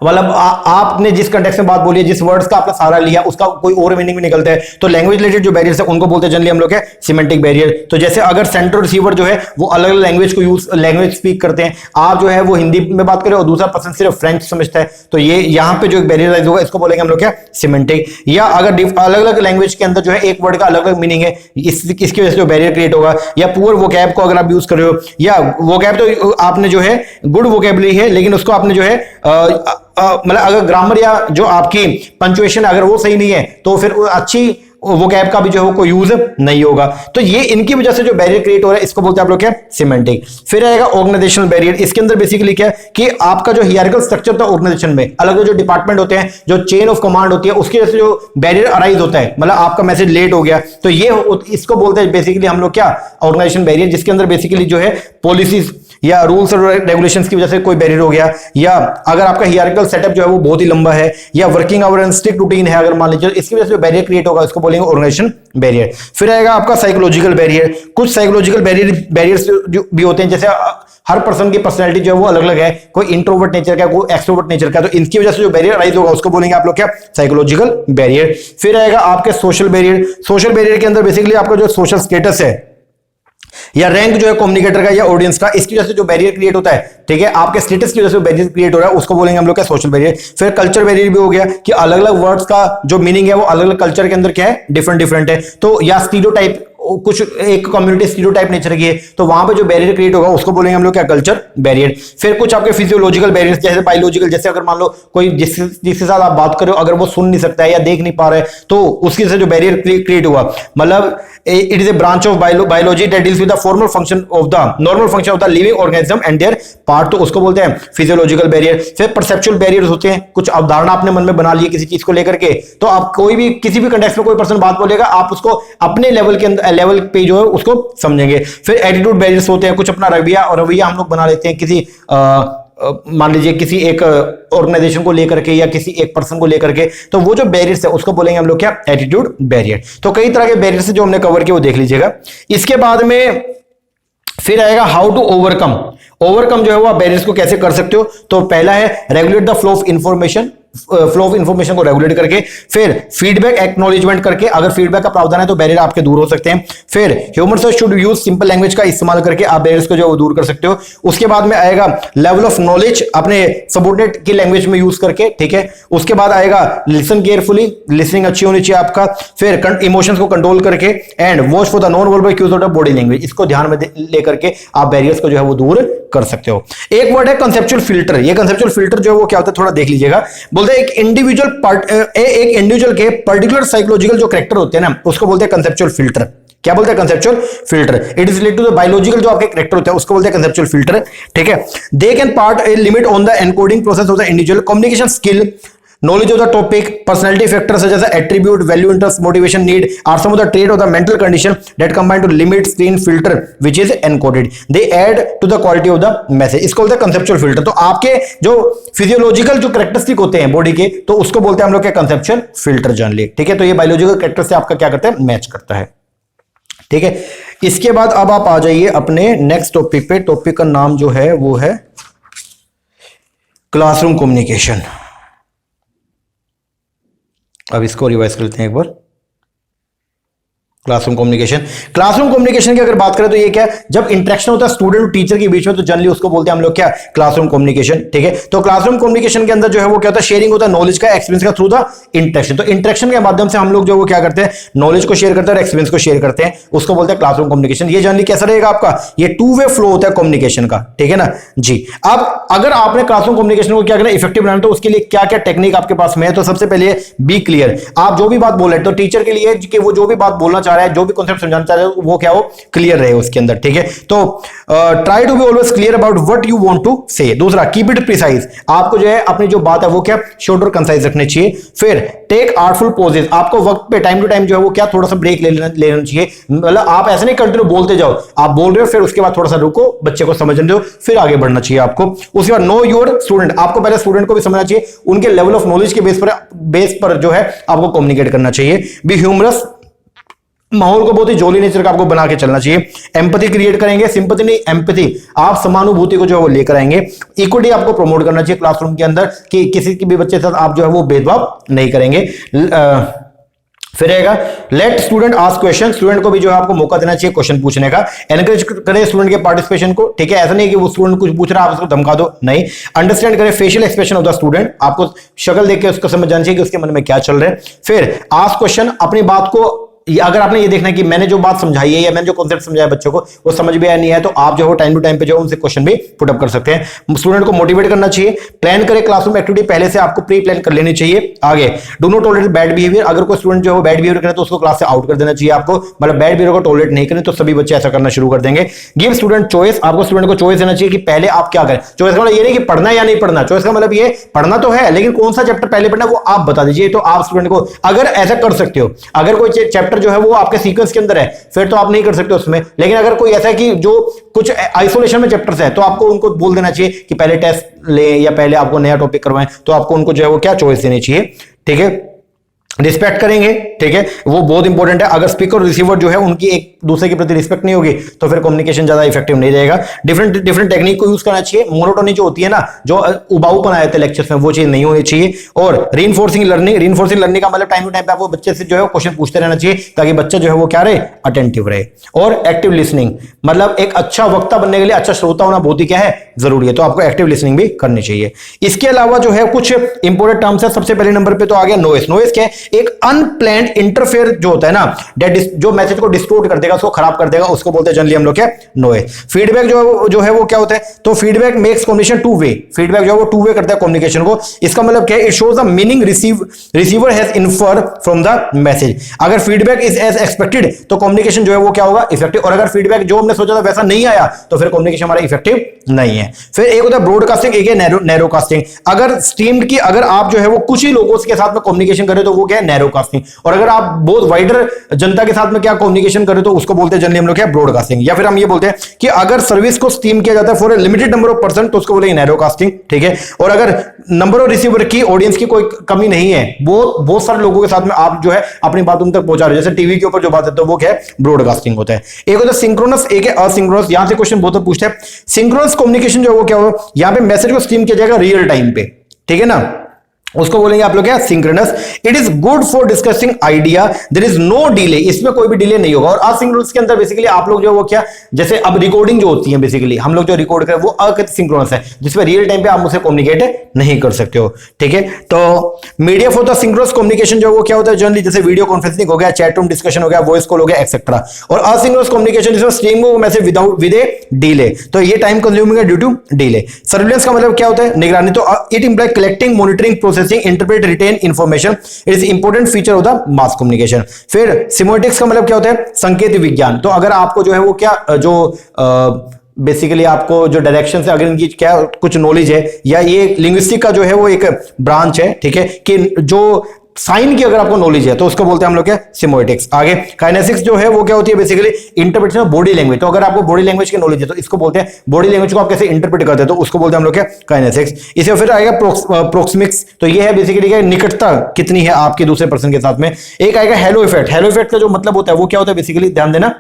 मतलब आपने जिस कंटेक्स्ट में बात बोली है, जिस वर्ड्स का आपने सहारा लिया, उसका कोई और मीनिंग भी निकलता है, तो लैंग्वेज रिलेटेड जो बैरियर्स है उनको बोलते हैं जनरली हम लोग सिमेंटिक बैरियर। तो जैसे अगर सेंटर रिसीवर जो है वो अलग अलग लैंग्वेज को लैंग्वेज स्पीक करते हैं, आप जो है वो हिंदी में बात करें और दूसरा पर्सन सिर्फ फ्रेंच समझता है, तो ये यहाँ पे जो बैरियर राइज होगा इसको बोलेंगे हम लोग सिमेंटिक। या अगर अलग अलग लैंग्वेज के अंदर जो है एक वर्ड का अलग अलग मीनिंग है, इसकी वजह से जो बैरियर क्रिएट होगा, या पुअर वोकैब को अगर आप यूज कर रहे हो, या वोकैब तो आपने जो है गुड वोकैबुलरी है लेकिन उसको आपने जो है मतलब अगर ग्रामर या जो आपकी पंचुएशन अगर वो सही नहीं है तो फिर अच्छी वोकैब का भी जो है कोई यूज नहीं होगा। तो ये इनकी वजह से जो बैरियर क्रिएट हो रहा है इसको बोलते हैं आप लोग क्या सिमेंटिक। फिर आएगा ऑर्गेनाइजेशनल बैरियर। इसके अंदर बेसिकली क्या है कि आपका जो हियरार्किकल स्ट्रक्चर था ऑर्गेनाइजेशन में, अलग अलग जो डिपार्टमेंट होते हैं, जो चेन ऑफ कमांड होती है, उसकी वजह से जो बैरियर अराइज होता है, मतलब आपका मैसेज लेट हो गया, तो ये इसको बोलते हैं बेसिकली हम लोग क्या ऑर्गेनाइजेशन बैरियर, जिसके अंदर बेसिकली जो है पॉलिसीज या रूल्स और रेगुलेशंस की वजह से कोई बैरियर हो गया, या अगर आपका हियरार्किकल सेटअप जो है वो बहुत ही लंबा है, या working hour and strict routine है अगर मान लीजिए, इसकी वजह से जो बैरियर क्रिएट होगा उसको बोलेंगे ऑर्गेनाइजेशन बैरियर। फिर आएगा आपका साइकोलॉजिकल बैरियर। कुछ साइकोलॉजिकल बैरियर्स भी होते हैं, जैसे हर पर्सन की पर्सनैलिटी जो है वो अलग अलग है, कोई इंट्रोवर्ट नेचर का, कोई एक्सट्रोवर्ट नेचर का, तो इनकी वजह से जो बैरियर राइज होगा उसको बोलेंगे आप लोग क्या साइकोलॉजिकल बैरियर। फिर आएगा आपके सोशल बैरियर। सोशल बैरियर के अंदर बेसिकली आपका जो सोशल स्टेटस है या रैंक जो है कम्युनिकेटर का या ऑडियंस का, इसकी वजह से जो बैरियर क्रिएट होता है, ठीक है, आपके स्टेटस की वजह से बैरियर क्रिएट हो रहा है, उसको बोलेंगे हम लोग क्या सोशल बैरियर। फिर कल्चर बैरियर भी हो गया कि अलग अलग वर्ड्स का जो मीनिंग है वो अलग अलग कल्चर के अंदर क्या है डिफरेंट डिफरेंट है, तो या स्टीरियोटाइप, कुछ एक कम्युनिटी स्टीरियोटाइप नेचर की है, तो वहां पे जो बैरियर क्रिएट होगा उसको बोलेंगे हम लोग क्या कल्चर बैरियर। फिर कुछ आपके फिजियोलॉजिकल बैरियर्स, जैसे बायोलॉजिकल, जैसे अगर मान लो कोई जिसके साथ आप बात कर रहे हो अगर वो सुन नहीं सकता है या देख नहीं पा रहा है, तो उसकी वजह से जो बैरियर क्रिएट हुआ, मतलब it is A branch of biology that deals with the formal function of the normal function of the living organism and there part, तो उसको बोलते हैं फिजियोलॉजिकल बैरियर। फिर परसेप्चुअल बैरियर्स होते हैं, कुछ अवधारणा आपने मन में बना ली है किसी चीज को लेकर के, तो आप कोई भी किसी भी कंटेक्स्ट में कोई पर्सन बात बोलेगा, आप उसको अपने लेवल के अंदर लेवल पे जो है उसको समझेंगे। फिर एटीट्यूड बैरियर्स होते हैं, कुछ अपना रवैया हम लोग बना लेते हैं किसी मान लीजिए किसी एक ऑर्गेनाइजेशन को लेकर के या किसी एक पर्सन को लेकर के, तो वो जो बैरियर्स है उसको बोलेंगे हम लोग क्या एटीट्यूड बैरियर। तो कई तरह के बैरियर्स जो हमने कवर किए वो देख लीजिएगा। इसके बाद में फिर आएगा हाउ टू ओवरकम। ओवरकम जो है वो आप बैरियर्स को कैसे कर सकते हो, तो पहला है regulate the flow of information, flow of information को रेगुलेट करके। फिर फीडबैक एक्नॉलेजमेंट करके, अगर फीडबैक का प्रावधान है तो बैरियर आपके दूर हो सकते हैं। फिर humours should use simple language का इस्तेमाल करके आप बैरियर्स को जो वो दूर कर सकते हो। उसके बाद में आएगा लेवल ऑफ नॉलेज अपने सबऑर्डिनेट की लैंग्वेज में यूज करके, ठीक है। उसके बाद आएगा लिसन केयरफुली, लिसनिंग अच्छी होनी चाहिए आपका। फिर इमोशंस को कंट्रोल करके and watch for the non verbal cues of the body language, इसको ध्यान में लेकर के आप बैरियर्स को जो है वो दूर कर सकते हो। एक वर्ड है कंसेप्चुअल फिल्टर। ये कंसेप्चुअल फिल्टर जो है वो क्या होता है थोड़ा देख लीजिएगा। बोलते हैं एक इंडिविजुअल के पर्टिकुलर साइकोलॉजिकल जो कैरेक्टर होते हैं ना उसको बोलते हैं कंसेप्चुअल फिल्टर। क्या बोलते हैं conceptual filter, it is related to the biological जो आपके कैरेक्टर होते हैं उसको बोलते हैं कंसेप्चुअल फिल्टर, ठीक है। They can part a limit on the encoding process of the individual communication skill, knowledge of the topic, personality factors such as attribute, value, interest, motivation, need are some of the trait of the mental condition that combine to limit screen filter which is encoded. They add to the quality of the message. इसको बोलते हैं conceptual filter। तो आपके जो physiological जो characteristic होते हैं body के, तो उसको बोलते हैं हम लोग क्या कंसेप्चुअल फिल्टर जनरली, ठीक है। तो ये बायोलॉजिकल कैरेक्टर से आपका क्या करता है मैच करता है, ठीक है। इसके बाद अब आप आ जाइए अपने नेक्स्ट टॉपिक पे। टॉपिक का नाम जो है वो है क्लासरूम कम्युनिकेशन। अब इसको रिवाइज करते हैं एक बार। Classroom communication. क्लासरूम कम्युनिकेशन की अगर बात करें तो ये क्या है, जब इंटरेक्शन होता है स्टूडेंट और टीचर के बीच में, तो जनरली उसको बोलते हैं हम लोग क्या क्लासरूम कम्युनिकेशन, ठीक है। तो क्लासरूम कम्युनिकेशन के अंदर जो है वो क्या होता है शेयरिंग होता है नॉलेज का, एक्सपीरियंस का थ्रू द इंटरेक्शन। तो इंटरेक्शन के माध्यम से हम लोग जो वो क्या करते हैं नॉलेज को शेयर करते हैं और एक्सपीरियंस को शेयर करते हैं, उसको बोलते हैं क्लासरूम कम्युनिकेशन। ये जनरली कैसा रहेगा आपका, ये टू वे फ्लो होता है कम्युनिकेशन का, ठीक है ना जी। अब अगर आपने क्लासरूम कम्युनिकेशन को क्या करना इफेक्टिव बनाना, तो उसके लिए क्या क्या टेक्निक आपके पास में है। तो सबसे पहले बी क्लियर। आप जो भी बात बोल रहे हैं तो टीचर के लिए कि वो जो भी बात बोलना चाह रहा है, जो भी कॉन्सेप्ट वो क्या हो क्लियर रहे उसके अंदर, ठीक है। तो try to be always clear about what you want to say. दूसरा कीप इट प्रिसाइज। आपको जो है अपनी जो बात है वो क्या शॉर्ट और कंसाइज रखनी चाहिए। फिर टेक आर्टफुल पॉजेज। आपको वक्त पे टाइम टू टाइम जो है वो क्या थोड़ा सा ब्रेक लेना चाहिए। मतलब आप ऐसे नहीं कंटिन्यू बोलते जाओ, आप बोल रहे हो फिर उसके बाद थोड़ा सा रुको, बच्चे को समझने दो, फिर आगे बढ़ना चाहिए आपको। उसके बाद नो योर स्टूडेंट। आपको पहले स्टूडेंट को भी समझना चाहिए, उनके लेवल ऑफ नॉलेज के बेस पर जो है आपको कम्युनिकेट करना चाहिए। बी ह्यूमरस माहौल को बहुत ही जोली नेचर का आपको बना के चलना चाहिए। एम्पैथी क्रिएट करेंगे, सिंपैथी नहीं एम्पैथी, आप समानुभूति को जो है वो लेकर आएंगे। इक्विटी आपको प्रमोट करना चाहिए क्लासरूम के अंदर कि किसी के भी बच्चे के साथ आप जो है वो भेदभाव नहीं करेंगे। फिर रहेगा let student ask question, student को भी जो है आपको मौका देना चाहिए क्वेश्चन पूछने का। एनकरेज करें स्टूडेंट के पार्टिसिपेशन को, ठीक है, ऐसा नहीं कि वो स्टूडेंट कुछ पूछ रहा है आप उसको धमका दो, नहीं। अंडरस्टैंड करें facial expression of the student, आपको शक्ल देख के उसको समझ जाना चाहिए कि उसके मन में क्या चल रहा है। फिर आस्क क्वेश्चन, अपनी बात को अगर आपने ये देखना है कि मैंने जो बात समझाई है या मैंने जो कॉन्सेप्ट समझाया बच्चों को वो समझ में आया नहीं है, तो आप जो है टाइम टू टाइम पे जो उनसे क्वेश्चन भी पुट अप कर सकते हैं। स्टूडेंट को मोटिवेट करना चाहिए। प्लान करें क्लासरूम एक्टिविटी, पहले से आपको प्री प्लान कर लेनी चाहिए। आगे do not tolerate bad behaviour, अगर कोई स्टूडेंट जो है बैड बिहेवियर करे तो उसको क्लास से आउट कर देना चाहिए आपको, मतलब बैड बिहेवियर को टॉलरेट नहीं करें तो सभी बच्चे ऐसा करना शुरू कर देंगे। गिव स्टूडेंट चॉइस, आपको स्टूडेंट को चॉइस देना चाहिए कि पहले आप क्या करें। चॉइस का मतलब ये नहीं कि पढ़ना या नहीं पढ़ना, चॉइस का मतलब ये पढ़ना तो है लेकिन कौन सा चैप्टर पहले पढ़ना वो आप बता दीजिए। तो आप स्टूडेंट को अगर ऐसा कर सकते हो, अगर कोई चैप्टर जो है वो आपके सीक्वेंस के अंदर है फिर तो आप नहीं कर सकते उसमें, लेकिन अगर कोई ऐसा है कि जो कुछ आइसोलेशन में चैप्टर्स है तो आपको उनको बोल देना चाहिए कि पहले टेस्ट ले या पहले आपको नया टॉपिक करवाएं, तो आपको उनको जो है वो क्या चॉइस देनी चाहिए, ठीक है। रिस्पेक्ट करेंगे, ठीक है, वो बहुत इंपॉर्टेंट है। अगर स्पीकर और रिसीवर जो है उनकी एक दूसरे के प्रति रिस्पेक्ट नहीं होगी तो फिर कम्युनिकेशन ज्यादा इफेक्टिव नहीं रहेगा। डिफरेंट टेक्निक को यूज करना चाहिए। मोनोटोनी जो होती है ना, जो उबाऊपन आए थे लेक्चर्स में, वो चीज नहीं होनी चाहिए। और रीइंफोर्सिंग लर्निंग का मतलब टाइम टू टाइम पे आपको बच्चे से जो है क्वेश्चन पूछते रहना चाहिए ताकि बच्चा जो है वो क्या रहे, अटेंटिव रहे। और एक्टिव लिसनिंग, मतलब एक अच्छा वक्ता बनने के लिए अच्छा श्रोता होना बहुत ही क्या है, जरूरी है, तो आपको एक्टिव लिसनिंग भी करनी चाहिए। इसके अलावा जो है कुछ इंपॉर्टेंट टर्म्स है। सबसे पहले नंबर पे तो आ गया नॉइस। नॉइस क्या है, एक अनप्लान्ड इंटरफेयर जो होता है ना, जो मैसेज को डिस्टोर्ट कर देगा, उसको खराब कर देगा, उसको बोलते हैं जनरली हम लोग क्या, नॉइस। फीडबैक जो है वो क्या होता है, तो feedback makes communication two way, feedback जो है वो टू वे करता है कम्युनिकेशन को। इसका मतलब क्या है, it shows the meaning receiver has infer from the message. अगर फीडबैक इज एज एक्सपेक्टेड तो कम्युनिकेशन जो है वो क्या होगा, इफेक्टिव। और अगर फीडबैक जो हमने सोचा था वैसा नहीं आया तो फिर कम्युनिकेशन हमारा इफेक्टिव नहीं है। फिर एक होता है ब्रॉडकास्टिंग, एक है नैरोकास्टिंग। अगर स्ट्रीम्ड की अगर आप जो है वो कुछ ही लोगों के साथ में कम्युनिकेशन करें तो वो क्या है, नैरोकास्टिंग। और अगर आप बहुत वाइडर जनता के साथ में क्या कम्युनिकेशन करें तो उसको बोलते हैं जनरली हम लोग क्या, ब्रॉडकास्टिंग। या फिर हम ये बोलते हैं कि अगर सर्विस को स्ट्रीम किया जाता है for a limited number of person तो उसको बोलेंगे नैरोकास्टिंग, ठीक है। और अगर नंबर ऑफ रिसीवर की ऑडियंस की कोई कमी नहीं है, बहुत सारे लोगों के साथ में आप जो है अपनी बात उन तक पहुंचा रहे हो, जैसे टीवी के ऊपर जो बात है तो वो क्या है, ब्रॉडकास्टिंग होता है। एक होता है सिंक्रोनस, एक है असिंक्रोनस। यहां से क्वेश्चन बहुत पूछते हैं। सिंक्रोनस कम्युनिकेशन जो है वो क्या होगा, यहां पे मैसेज को स्ट्रीम किया जाएगा रियल टाइम पे, ठीक है ना, उसको बोलेंगे आप लोग क्या, synchronous. It is good for discussing idea, there is no delay, इसमें कोई भी डिले नहीं होगा। और असिंक्रोनस के अंदर बेसिकली आप लोग जो वो क्या, जैसे अब रिकॉर्डिंग जो होती है बेसिकली हम लोग जो रिकॉर्ड करें वो असिंक्रोनस है, जिसमें रियल टाइम पे आप मुझसे कम्युनिकेट नहीं कर सकते हो, ठीक है। तो media for the synchronous communication जो वो क्या होता है जनरली, जैसे वीडियो कॉन्फ्रेंसिंग हो गया, चैट रूम डिस्कशन हो गया, वॉइस कॉल हो गया, एक्सेट्रा। और असिंक्रोनस कम्युनिकेशन जिसमें स्ट्रीम हो मैसेज विद ए डिले, तो ये टाइम कंज्यूमिंग है ड्यू टू डिले। सर्विलेंस का मतलब क्या होता है, निगरानी। तो it imply collecting, monitoring, processing, interpret, retain information. It is important feature of the mass communication. फिर सिमोटिक्स का मतलब क्या होता है, संकेत विज्ञान। तो अगर आपको जो है वो क्या, जो बेसिकली आपको जो डायरेक्शन से अगर इनकी क्या कुछ नॉलेज है, या ये लिंग्विस्टिक का जो है वो एक ब्रांच है, ठीक है, कि जो साइन की अगर आपको नॉलेज है तो उसको बोलते हैं हम लोग क्या, सिमोटिक्स। आगे काइनेसिक्स जो है वो क्या होती है, basically interpretation of body language. तो अगर आपको बॉडी लैंग्वेज की नॉलेज है तो इसको बोलते हैं, बॉडी लैंग्वेज को आप कैसे इंटरप्रेट करते हैं तो उसको बोलते हैं हम लोग क्या, काइनेसिक्स। इसे फिर आएगा प्रोक्सिमिक्स। तो ये है बेसिकली क्या, निकटता कितनी है आपके दूसरे पर्सन के साथ में। एक आएगा हेलो इफेक्ट। हेलो इफेक्ट का जो मतलब होता है वो क्या होता है, बेसिकली ध्यान देना,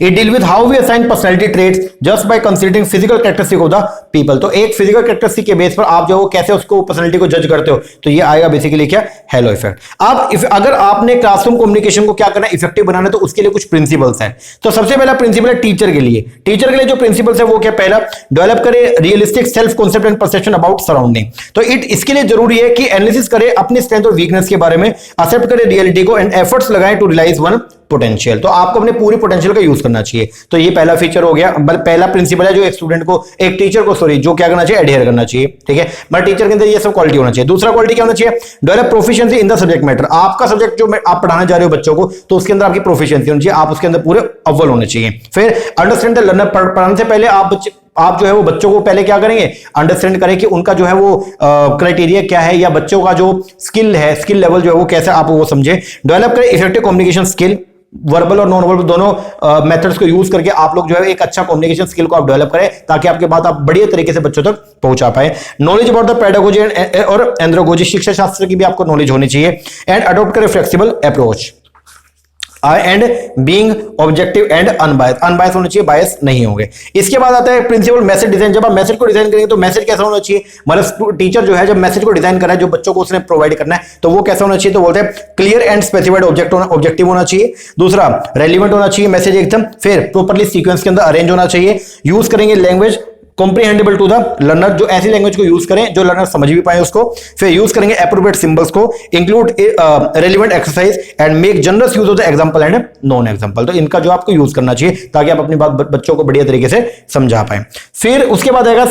It deal with how we assign personality traits just by considering physical characteristic of the people। तो एक फिजिकल कैरेक्टरिस्टिक के बेस पर आप जो कैसे उसको पर्सनालिटी को जज करते हो, तो ये आएगा बेसिकली क्या, हेलो इफेक्ट। अब अगर आपने क्लासरूम कम्युनिकेशन को क्या करना है, इफेक्टिव बनाना है, तो उसके लिए कुछ प्रिंसिपल्स हैं। तो सबसे पहला प्रिंसिपल है टीचर के लिए। टीचर के लिए जो प्रिंसिपल्स है वो क्या, पहला डेवलप करे realistic self concept and perception about surrounding. तो इसके लिए जरूरी है कि एनालिसिस करे अपनी स्ट्रेंथ और वीकनेस के बारे में, एक्सेप्ट करे रियलिटी को एंड एफर्ट्स लगाए टू रियलाइज वन पोटेंशियल। तो आपको अपने पूरी पोटेंशियल का यूज करना चाहिए। तो ये पहला फीचर हो गया, पहला प्रिंसिपल है जो एक स्टूडेंट को, एक टीचर को सॉरी जो क्या करना चाहिए, एडहेयर करना चाहिए, ठीक है। बट टीचर के अंदर ये सब क्वालिटी होना चाहिए। दूसरा क्वालिटी क्या होना चाहिए, develop proficiency in the subject matter. आपका सब्जेक्ट जो आप पढ़ाने जा रहे हो बच्चों को, तो उसके अंदर आपकी प्रोफिशिएंसी होनी चाहिए, आप उसके अंदर पूरे अव्वल होने चाहिए। फिर अंडरस्टैंड द लर्नर। पढ़ाने से पहले आप जो है वो बच्चों को पहले क्या करेंगे, अंडरस्टैंड करें कि उनका जो है वो क्राइटेरिया क्या है, या बच्चों का जो स्किल है, स्किल लेवल जो है वो कैसे आप वो समझे। डेवलप करें इफेक्टिव कम्युनिकेशन स्किल। वर्बल और नॉन वर्बल दोनों मेथड्स को यूज करके आप लोग जो है एक अच्छा कम्युनिकेशन स्किल को आप डेवलप करें, ताकि आपके बात आप बढ़िया तरीके से बच्चों तक पहुंचा पाए। नॉलेज अबाउट द पेडागोजी और एंड्रोगोजी, शिक्षा शास्त्र की भी आपको नॉलेज होनी चाहिए। एंड अडॉप्ट करें flexible approach. And being objective and unbias, unbias होना चाहिए, बायस नहीं होंगे। इसके बाद आता है प्रिंसिपल मैसेज डिजाइन। जब आप मैसेज को डिजाइन करेंगे तो मैसेज कैसा होना चाहिए, मतलब टीचर जो है जब मैसेज को डिजाइन कर रहा है, जो बच्चों को उसने प्रोवाइड करना है, तो वो कैसा होना चाहिए, तो बोलते हैं क्लियर एंड स्पेसिफाइड ऑब्जेक्टिव होना चाहिए। दूसरा रेलिवेंट होना चाहिए मैसेज एकदम, फिर प्रॉपर्ली सीक्वेंस के अंदर अरेंज होना चाहिए। यूज करेंगे लैंग्वेज कॉम्प्रिहेंडेबल टू द लर्नर, जो ऐसी लैंग्वेज को यूज करें जो लर्नर समझ भी पाए उसको। फिर यूज करेंगे एप्रोप्रिएट सिंबल्स को, include relevant exercise and make generous use of the example and non example. तो इनका जो आपको यूज करना चाहिए ताकि आप अपनी बात बच्चों को बढ़िया तरीके से समझा पाए। फिर उसके बाद आएगा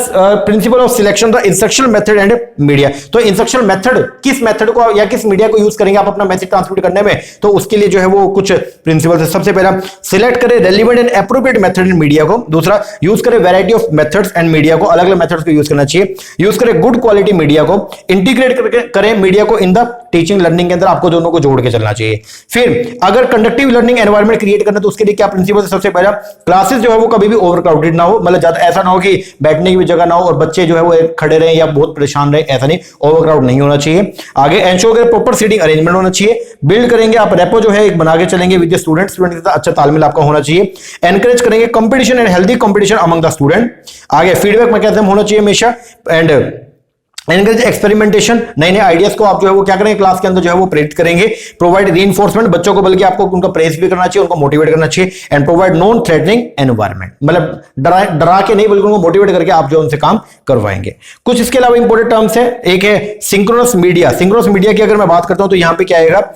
principle of selection the instructional method and media. तो इंस्ट्रक्शनल मेथड, किस मेथड को या किस मीडिया को यूज करेंगे आप अपना मैसेज ट्रांसमिट करने में, तो उसके लिए जो है वो कुछ प्रिंसिपल है। सबसे पहला सिलेक्ट करें relevant and appropriate method and media को। दूसरा यूज करें variety of methods and media को, अलग अलग मेथड्स को यूज करना चाहिए। यूज करें गुड क्वालिटी मीडिया को, इंटीग्रेट करें मीडिया को इन द टीचिंग लर्निंग के अंदर, आपको दोनों को जोड़ के चलना चाहिए। फिर अगर कंडक्टिव लर्निंग एनवायरनमेंट क्रिएट करना तो उसके लिए क्या प्रिंसिपल है, सबसे पहला क्लासेस जो है वो कभी भी ओवरक्राउडेड ना हो, मतलब ज्यादा ऐसा ना हो कि बैठने की भी जगह ना हो और बच्चे जो है वो खड़े रहे या बहुत परेशान रहे, ऐसा नहीं, ओवरक्राउड नहीं होना चाहिए। आगे एंश्योर करें प्रॉपर सीटिंग अरेंजमेंट होना चाहिए। बिल्ड करेंगे आप रेपो जो है एक बना के चलेंगे विद स्टूडेंट के साथ, अच्छा तालमेल आपका होना चाहिए। एनकरेज करेंगे competition and healthy competition among the student. आगे फीडबैक मैकेनिज्म होना चाहिए हमेशा एंड एनकरेज एक्सपेरिमेंटेशन, नए नए आइडियाज को आप जो है वो क्या करेंगे क्लास के अंदर जो है वो प्रेरित करेंगे। प्रोवाइड रीइंफोर्समेंट, बच्चों को बल्कि आपको उनका प्रेज भी करना चाहिए, उनको मोटिवेट करना चाहिए। And provide non threatening environment, मतलब डरा के नहीं बल्कि उनको मोटिवेट करके आप जो उनसे काम करवाएंगे। कुछ इसके अलावा इंपॉर्टेंट टर्म्स है, एक है सिंक्रोनस मीडिया। सिंक्रोनस मीडिया की अगर मैं बात करता हूं तो यहां पे क्या आएगा,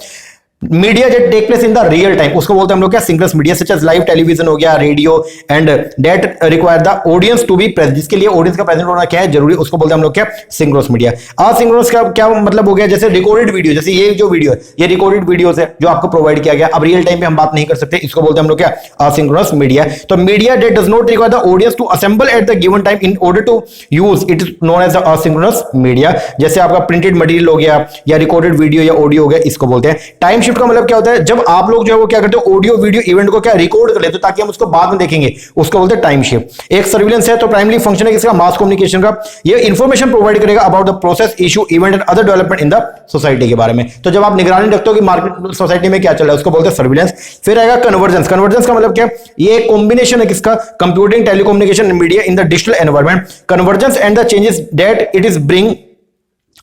media that take place in the real time, उसको बोलते हैं हम लोग क्या, synchronous media, such as live television हो गया, radio and that require the audience to be present, जिसके लिए ऑडियंस का प्रेजेंट होना क्या है जरूरी, उसको बोलते हैं हम लोग क्या, सिंक्रोनस मीडिया। असिंक्रोनस का क्या मतलब हो गया, जैसे रिकॉर्डेड वीडियो, जैसे ये जो वीडियो है ये रिकॉर्डेड वीडियोस है जो आपको प्रोवाइड किया गया, अब रियल टाइम पे हम बात नहीं कर सकते, इसको बोलते हैं हम लोग क्या, असिंक्रोनस मीडिया। तो media that does not require the audience to assemble at the given time in order to use it is known as asynchronous media. जैसे आपका प्रिंटेड मटेरियल हो गया या रिकॉर्डेड वीडियो या ऑडियो हो गया, इसको बोलते हैं। टाइम शिफ्ट का मतलब क्या होता है, जब आप लोग जो है वो क्या करते हो, ऑडियो वीडियो इवेंट को क्या रिकॉर्ड कर लेते हो ताकि हम उसको बाद में देखेंगे, उसको बोलते हैं टाइम शिफ्ट। एक सर्विलेंस है, तो प्राइमरी फंक्शन है किसका, मास कम्युनिकेशन का। ये इंफॉर्मेशन प्रोवाइड करेगा about the process, issue, event and other development in the society के बारे में। तो जब आप निगरानी रखते हो कि मार्केट सोसाइटी में क्या चल रहा है, उसको बोलते हैं सर्विलेंस। फिर आएगा कन्वर्जेंस। कन्वर्जेंस का मतलब क्या, ये कॉम्बिनेशन है किसका, computing, telecommunication, media in the digital environment. Convergence and the changes that it is bring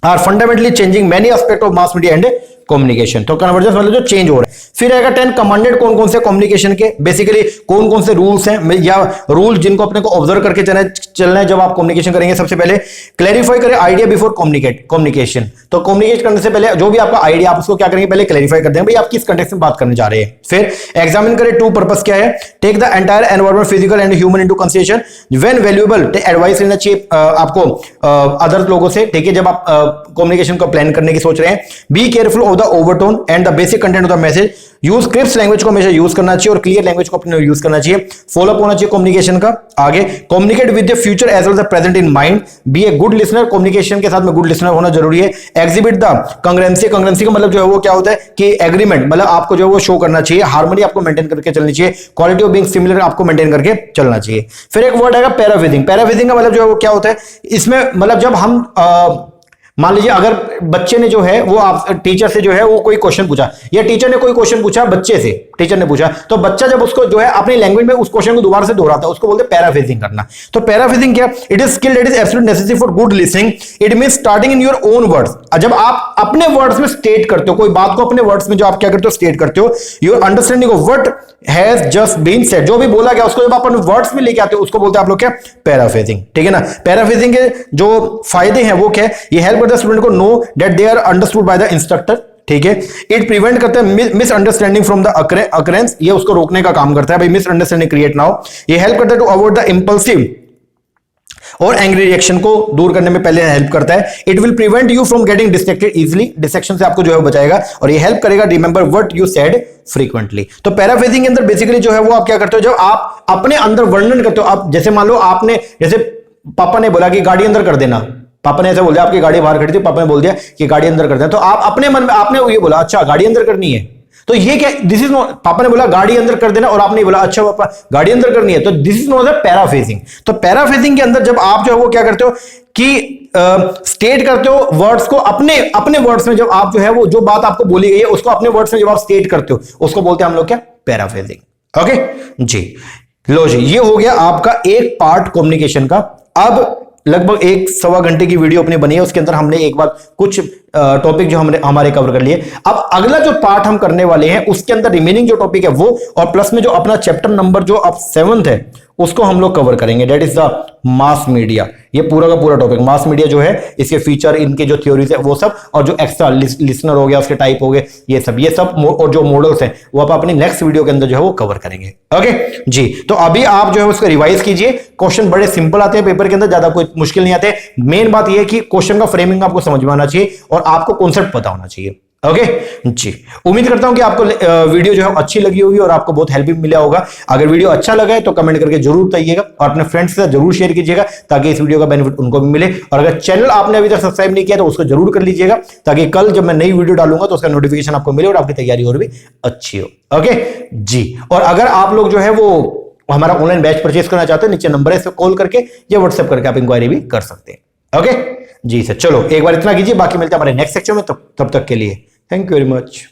are fundamentally changing many aspect of mass media and communication. तो कन्वर्जेंस मतलब जो चेंज हो रहा है। फिर आएगा 10 कमांडेड, कौन कौन से कम्युनिकेशन के, बेसिकली कौन कौन से रूल्स हैं या रूल जिनको अपने को ऑब्जर्व करके चलना है जब आप कम्युनिकेशन करेंगे। सबसे पहले क्लैरिफाई करें आइडिया बिफोर कम्युनिकेशन। तो कम्युनिकेट करने से पहले जो भी आपका आइडिया, आप उसको क्या करेंगे, पहले क्लैरिफाई कर देंगे भाई आप किस कंटेक्स्ट में बात करने जा रहे हैं। फिर एग्जामिन करें टू पर्पस क्या है, take the entire environment physical and human into consideration when valuable, advice लेना चाहिए आपको अदर लोगों से, ठीक है, जब आप कम्युनिकेशन को प्लान करने की सोच रहे हैं। Be careful of the overtone and the basic content of the message. Use crisp language को हमेशा यूज करना चाहिए और क्लियर लैंग्वेज को अपने यूज करना चाहिए। फॉलोअप होना चाहिए कम्युनिकेशन का। आगे communicate with the future as well as the present in mind. Be a good listener, communication के साथ में गुड लिसनर होना जरूरी है। Exhibit the कंग्रेंसी। कंग्रेंसी का मतलब जो है वो क्या होता है कि एग्रीमेंट, मतलब आपको जो है वो शो करना चाहिए, हार्मनी आपको मेंटेन करके चलनी चाहिए, क्वालिटी ऑफ बीइंग सिमिलर आपको मेंटेन करके चलना चाहिए। फिर एक वर्ड आएगा पैराफ्रेजिंग। पैराफ्रेजिंग का मतलब जो है वो क्या होता है, इसमें मतलब जब हम मान लीजिए अगर बच्चे ने जो है वो आप टीचर से जो है वो कोई क्वेश्चन पूछा या टीचर ने कोई क्वेश्चन पूछा बच्चे से, टीचर ने पूछा, तो बच्चा जब उसको जो है अपनी लैंग्वेज में उस क्वेश्चन को दोबारा से दोहराता है, उसको बोलते हैं पैराफ्रेजिंग करना। तो पैराफ्रेजिंग क्या, it is skill that is absolute necessary for good listening. It means starting in your own words. जब आप अपने वर्ड्स में स्टेट करते हो कोई बात को, अपने वर्ड्स में जो आप क्या करते हो स्टेट करते हो, your understanding of what has just been said, जो भी बोला गया उसको जब आप अपने वर्ड्स में लेके आते हो उसको बोलते हैं आप लोग क्या, पैराफ्रेजिंग, ठीक है ना। पैराफ्रेजिंग के जो फायदे हैं वो क्या है, ये हेल्प करता है स्टूडेंट को know that they are understood by the instructor, ठीक है। इट प्रिवेंट करता है मिसअंडरस्टैंडिंग फ्रॉम द अकरेंस, ये उसको रोकने का काम करता है भाई मिसअंडरस्टैंडिंग क्रिएट ना हो। ये हेल्प करता है टू अवॉइड द इंपल्सिव और एंग्री रिएक्शन को दूर करने में पहले हेल्प करता है। It will prevent you from getting distracted easily, distraction से आपको जो है बचाएगा। और ये हेल्प करेगा remember what you said frequently. तो पैराफ्रेजिंग के अंदर बेसिकली जो है वो आप क्या करते हो, जब आप अपने अंदर वर्णन करते हो, आप जैसे मान लो आपने, जैसे पापा ने बोला कि गाड़ी अंदर कर देना, पापा ने ऐसे बोल दिया, आपकी गाड़ी बाहर खड़ी थी, पापा ने बोल दिया कि गाड़ी अंदर कर देना, तो आप अपने मन में आपने ये बोला अच्छा गाड़ी अंदर करनी है, तो ये क्या, दिस इज नॉट, पापा ने बोला गाड़ी अंदर कर देना और आपने बोला अच्छा पापा गाड़ी अंदर करनी है, तो this is not the paraphrasing. तो पैराफ्रेजिंग के अंदर जब आप जो है वो क्या करते हो कि स्टेट करते हो वर्ड्स को अपने अपने वर्ड्स में, जब आप जो है वो जो बात आपको बोली गई है उसको अपने वर्ड्स में जब आप स्टेट करते हो उसको बोलते हैं हम लोग क्या, पैराफ्रेजिंग। ओके जी, लो जी, ये हो गया आपका एक पार्ट कम्युनिकेशन का। अब लगभग 1-1.25 घंटे की वीडियो अपनी बनी है, उसके अंदर हमने एक बार कुछ टॉपिक जो हमने हमारे कवर कर लिए। अब अगला जो पार्ट हम करने वाले हैं उसके अंदर रिमेनिंग जो टॉपिक है वो, और प्लस में जो अपना चैप्टर नंबर जो अब 7th है उसको हम लोग कवर करेंगे, that is the mass media. ये पूरा का पूरा टॉपिक मास मीडिया जो है, इसके फीचर, इनके जो थ्योरीज है वो सब, और जो एक्स्ट्रा लिसनर हो गया, उसके टाइप हो गए, ये सब और जो मॉडल्स हैं वो आप अपनी नेक्स्ट वीडियो के अंदर जो है वो कवर करेंगे। ओके जी, तो अभी आप जो है उसको रिवाइज कीजिए। क्वेश्चन बड़े सिंपल आते हैं पेपर के अंदर, ज्यादा कोई मुश्किल नहीं आते। मेन बात यह है कि क्वेश्चन का फ्रेमिंग आपको समझ में आना चाहिए और आपको कॉन्सेप्ट पता होना चाहिए। ओके जी, उम्मीद करता हूं कि आपको वीडियो जो है अच्छी लगी होगी और आपको बहुत हेल्प भी मिला होगा। अगर वीडियो अच्छा लगा है तो कमेंट करके जरूर बताइएगा और अपने फ्रेंड्स के साथ जरूर शेयर कीजिएगा ताकि इस वीडियो का बेनिफिट उनको भी मिले। और अगर चैनल आपने अभी तक सब्सक्राइब नहीं किया तो उसको जरूर कर लीजिएगा ताकि कल जब मैं नई वीडियो डालूंगा तो उसका नोटिफिकेशन आपको मिले और आपकी तैयारी और भी अच्छी हो। ओके जी, और अगर आप लोग जो है वो हमारा ऑनलाइन बैच परचेज करना चाहते हैं, नीचे नंबर है, इस पर कॉल करके या व्हाट्सएप करके आप इंक्वायरी भी कर सकते हैं। ओके जी सर, चलो एक बार इतना कीजिए, बाकी मिलते हैं हमारे नेक्स्ट सेक्शन में। तब तक के लिए थैंक यू वेरी मच।